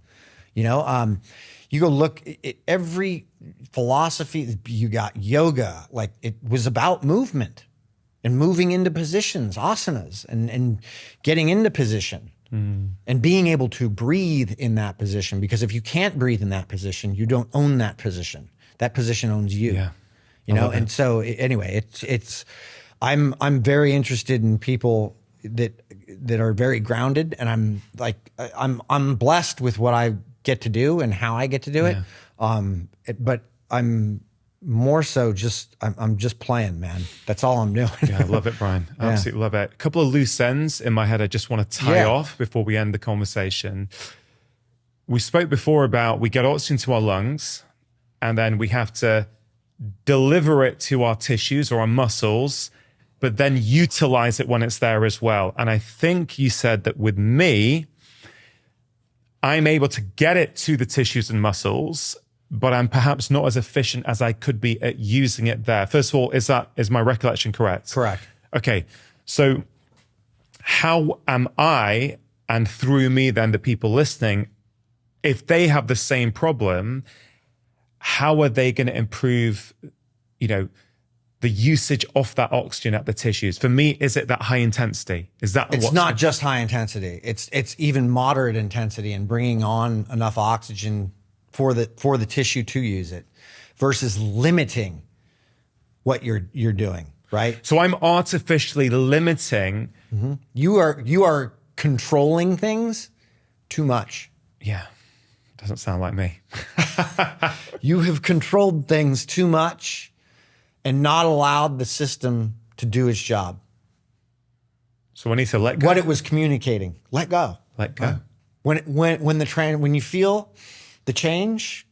You go look at every philosophy. You got yoga, like it was about movement and moving into positions, asanas, and getting into position and being able to breathe in that position. Because if you can't breathe in that position, you don't own that position. That position owns you. Yeah. And so anyway, I'm very interested in people that are very grounded, and I'm blessed with what I get to do and how I get to do it. But I'm more so I'm just playing, man. That's all I'm doing. Yeah, I love it, Brian. I absolutely love it. A couple of loose ends in my head I just want to tie off before we end the conversation. We spoke before about we get oxygen to our lungs, and then we have to deliver it to our tissues or our muscles, but then utilize it when it's there as well. And I think you said that with me, I'm able to get it to the tissues and muscles, but I'm perhaps not as efficient as I could be at using it there. First of all, is my recollection correct? Correct. Okay. So how am I, and through me then the people listening, if they have the same problem, how are they going to improve, the usage of that oxygen at the tissues? For me, is it that high intensity? Is that it's not just high intensity? It's even moderate intensity and bringing on enough oxygen for the tissue to use it, versus limiting what you're doing. Right. So I'm artificially limiting. Mm-hmm. You are controlling things too much. Yeah, doesn't sound like me. You have controlled things too much and not allowed the system to do its job. So I need to let go. What it was communicating. Let go. Let go. When you feel the change,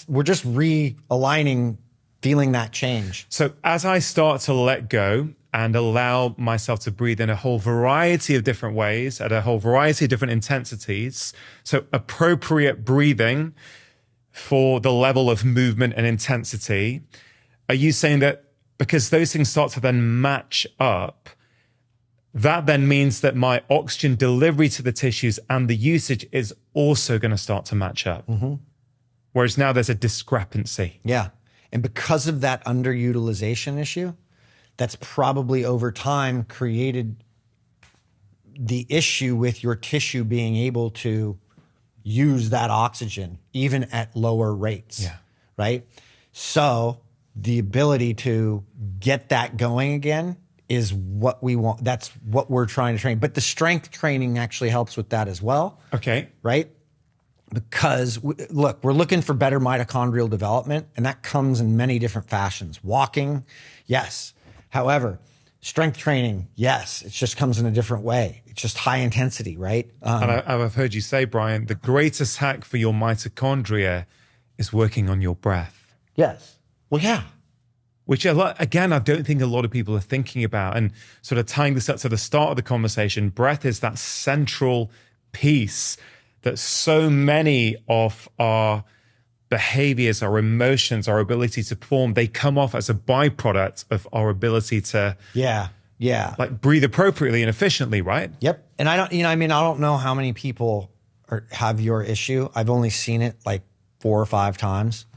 we're just realigning, feeling that change. So as I start to let go and allow myself to breathe in a whole variety of different ways at a whole variety of different intensities, so appropriate breathing for the level of movement and intensity, are you saying that because those things start to then match up, that then means that my oxygen delivery to the tissues and the usage is also going to start to match up? Mm-hmm. Whereas now there's a discrepancy. Yeah. And because of that underutilization issue, that's probably over time created the issue with your tissue being able to use that oxygen even at lower rates. Yeah. Right? So the ability to get that going again is what we want. That's what we're trying to train. But the strength training actually helps with that as well. Okay. Right? Because we're looking for better mitochondrial development, and that comes in many different fashions. Walking, yes. However, strength training, yes. It just comes in a different way. It's just high intensity, right? And I've heard you say, Brian, the greatest hack for your mitochondria is working on your breath. Yes. Well, yeah. Which, again, I don't think a lot of people are thinking about. And sort of tying this up to the start of the conversation, breath is that central piece that so many of our behaviors, our emotions, our ability to perform, they come off as a byproduct of our ability to like breathe appropriately and efficiently, right? Yep. And I don't know how many people have your issue. I've only seen it like 4 or 5 times.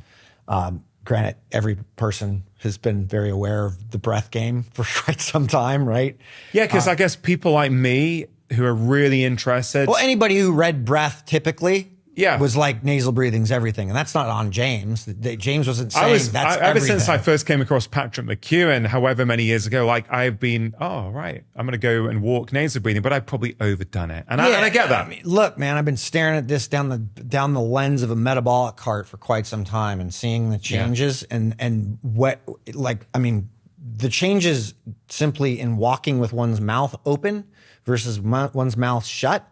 Granted, every person has been very aware of the breath game for quite some time, right? Yeah, because I guess people like me who are really interested. Well, anybody who read breath typically was like nasal breathing's everything. And that's not on James. James wasn't saying that's everything. Ever since I first came across Patrick McKeown, however many years ago, like I've been, I'm going to go and walk nasal breathing, but I've probably overdone it. And I get that. I mean, look, man, I've been staring at this down the lens of a metabolic cart for quite some time and seeing the changes and what, the changes simply in walking with one's mouth open versus one's mouth shut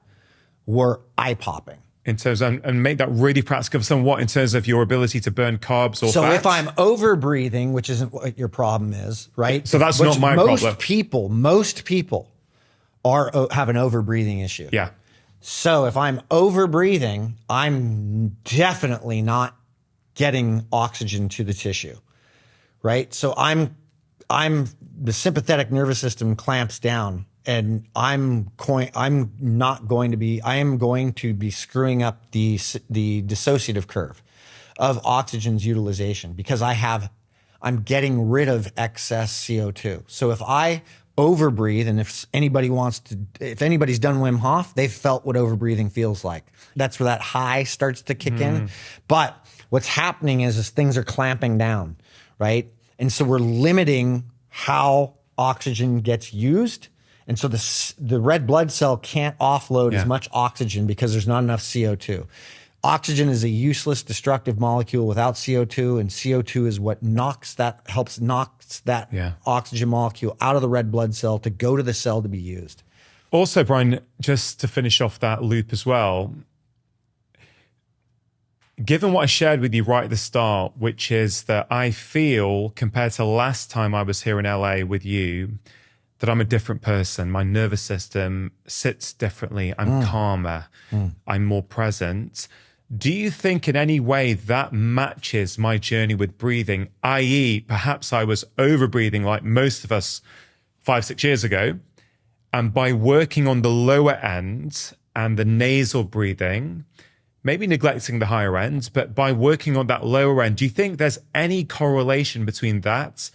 were eye-popping. In terms of, and make that really practical for someone, what, in terms of your ability to burn carbs or so fat? If I'm over-breathing, which isn't what your problem is, right? So that's not my problem. Most people have an over-breathing issue. Yeah. So if I'm over-breathing, I'm definitely not getting oxygen to the tissue, right? So the sympathetic nervous system clamps down, and I am going to be screwing up the dissociative curve of oxygen's utilization because I'm getting rid of excess CO2. So if I overbreathe, and if anybody's done Wim Hof, they've felt what overbreathing feels like. That's where that high starts to kick in. But what's happening is things are clamping down, right? And so we're limiting how oxygen gets used. And so the red blood cell can't offload as much oxygen because there's not enough CO2. Oxygen is a useless, destructive molecule without CO2, and CO2 is what helps knock that oxygen molecule out of the red blood cell to go to the cell to be used. Also, Brian, just to finish off that loop as well, given what I shared with you right at the start, which is that I feel, compared to last time I was here in LA with you, that I'm a different person. My nervous system sits differently. I'm calmer. I'm more present. Do you think in any way that matches my journey with breathing, i.e. perhaps I was over breathing like most of us 5-6 years ago, and by working on the lower end and the nasal breathing, maybe neglecting the higher end, but by working on that lower end, do you think there's any correlation between that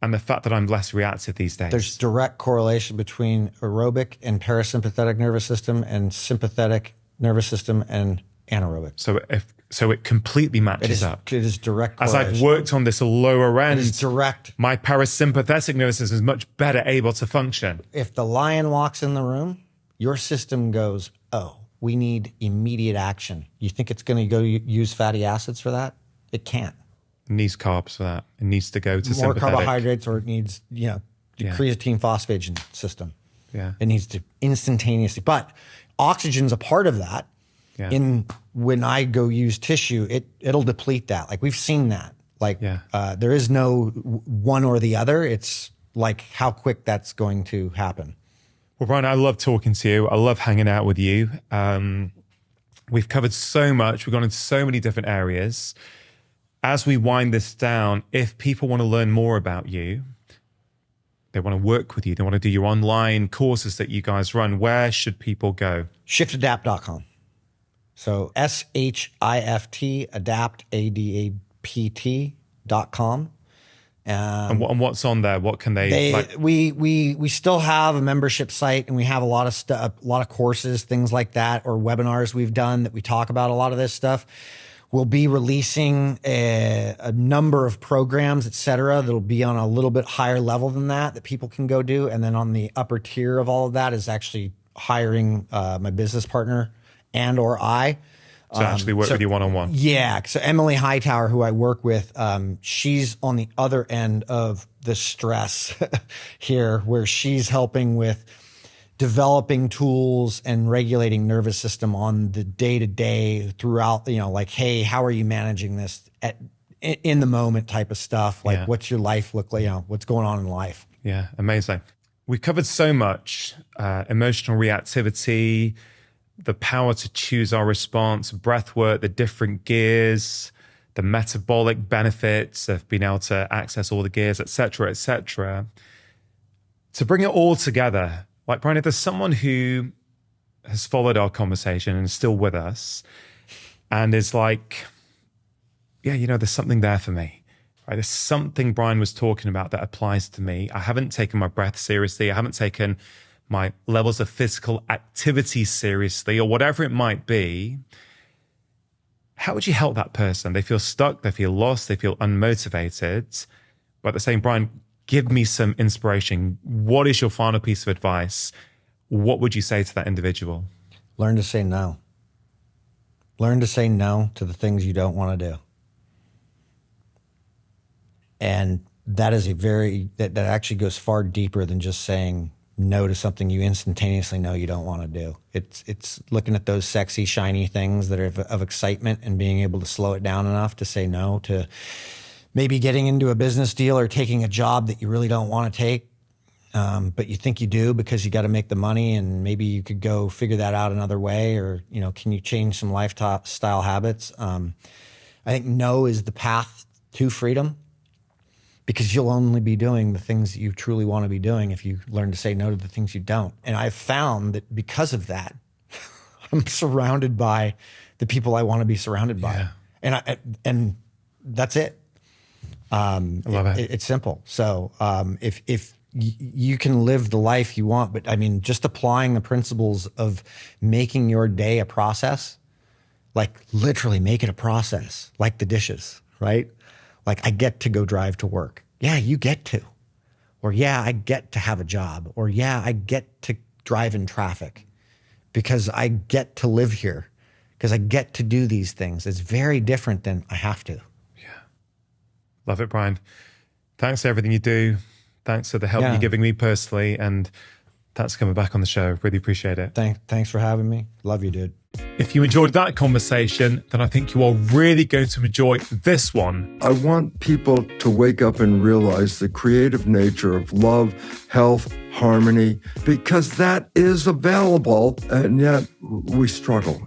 and the fact that I'm less reactive these days? There's direct correlation between aerobic and parasympathetic nervous system and sympathetic nervous system and anaerobic. So it completely matches up. It is direct As correlation. I've worked on this lower end, it is direct. My parasympathetic nervous system is much better able to function. If the lion walks in the room, your system goes, oh, we need immediate action. You think it's going to go use fatty acids for that? It can't. It needs carbs for that. It needs to go to more sympathetic. Carbohydrates, or it needs, creatine phosphate system. Yeah. It needs to instantaneously. But oxygen's a part of that. Yeah. When I go use tissue, it'll deplete that. Like we've seen that. There is no one or the other. It's like how quick that's going to happen. Well, Brian, I love talking to you. I love hanging out with you. We've covered so much. We've gone into so many different areas. As we wind this down, if people want to learn more about you, they want to work with you, they want to do your online courses that you guys run, where should people go? Shiftadapt.com. So SHIFT, adapt, ADAPT.com. And what's on there? What can they we still have a membership site, and we have a lot of courses, things like that, or webinars we've done that we talk about a lot of this stuff. We'll be releasing a number of programs, et cetera, that'll be on a little bit higher level than that people can go do. And then on the upper tier of all of that is actually hiring my business partner or I. To actually work with you one-on-one. Yeah. So Emily Hightower, who I work with, she's on the other end of the stress here, where she's helping with developing tools and regulating nervous system on the day-to-day throughout, hey, how are you managing this in the moment type of stuff? Like, what's your life look like? What's going on in life? Yeah. Amazing. We've covered so much, emotional reactivity, the power to choose our response, breath work, the different gears, the metabolic benefits of being able to access all the gears, et cetera, et cetera. To bring it all together, like, Brian, if there's someone who has followed our conversation and is still with us and is like, there's something there for me, right? There's something Brian was talking about that applies to me. I haven't taken my breath seriously. I haven't taken my levels of physical activity seriously, or whatever it might be. How would you help that person? They feel stuck, they feel lost, they feel unmotivated, but they're saying, Brian, give me some inspiration. What is your final piece of advice? What would you say to that individual? Learn to say no. Learn to say no to the things you don't want to do. And that is that actually goes far deeper than just saying no to something you instantaneously know you don't want to do. It's looking at those sexy, shiny things that are of excitement and being able to slow it down enough to say no to maybe getting into a business deal or taking a job that you really don't want to take, but you think you do because you got to make the money, and maybe you could go figure that out another way, or, you know, can you change some lifestyle habits? I think no is the path to freedom, because you'll only be doing the things that you truly want to be doing if you learn to say no to the things you don't. And I've found that because of that, I'm surrounded by the people I want to be surrounded by. And that's it. I love it. It's simple. So if you can live the life you want, but I mean, just applying the principles of making your day a process, like literally make it a process, like the dishes, right? Like, I get to go drive to work. Yeah, you get to. Or yeah, I get to have a job. Or yeah, I get to drive in traffic because I get to live here, because I get to do these things. It's very different than I have to. Yeah. Love it, Brian. Thanks for everything you do. Thanks for the help you're giving me personally. And thanks for coming back on the show. Really appreciate it. Thanks for having me. Love you, dude. If you enjoyed that conversation, then I think you are really going to enjoy this one. I want people to wake up and realize the creative nature of love, health, harmony, because that is available, and yet we struggle.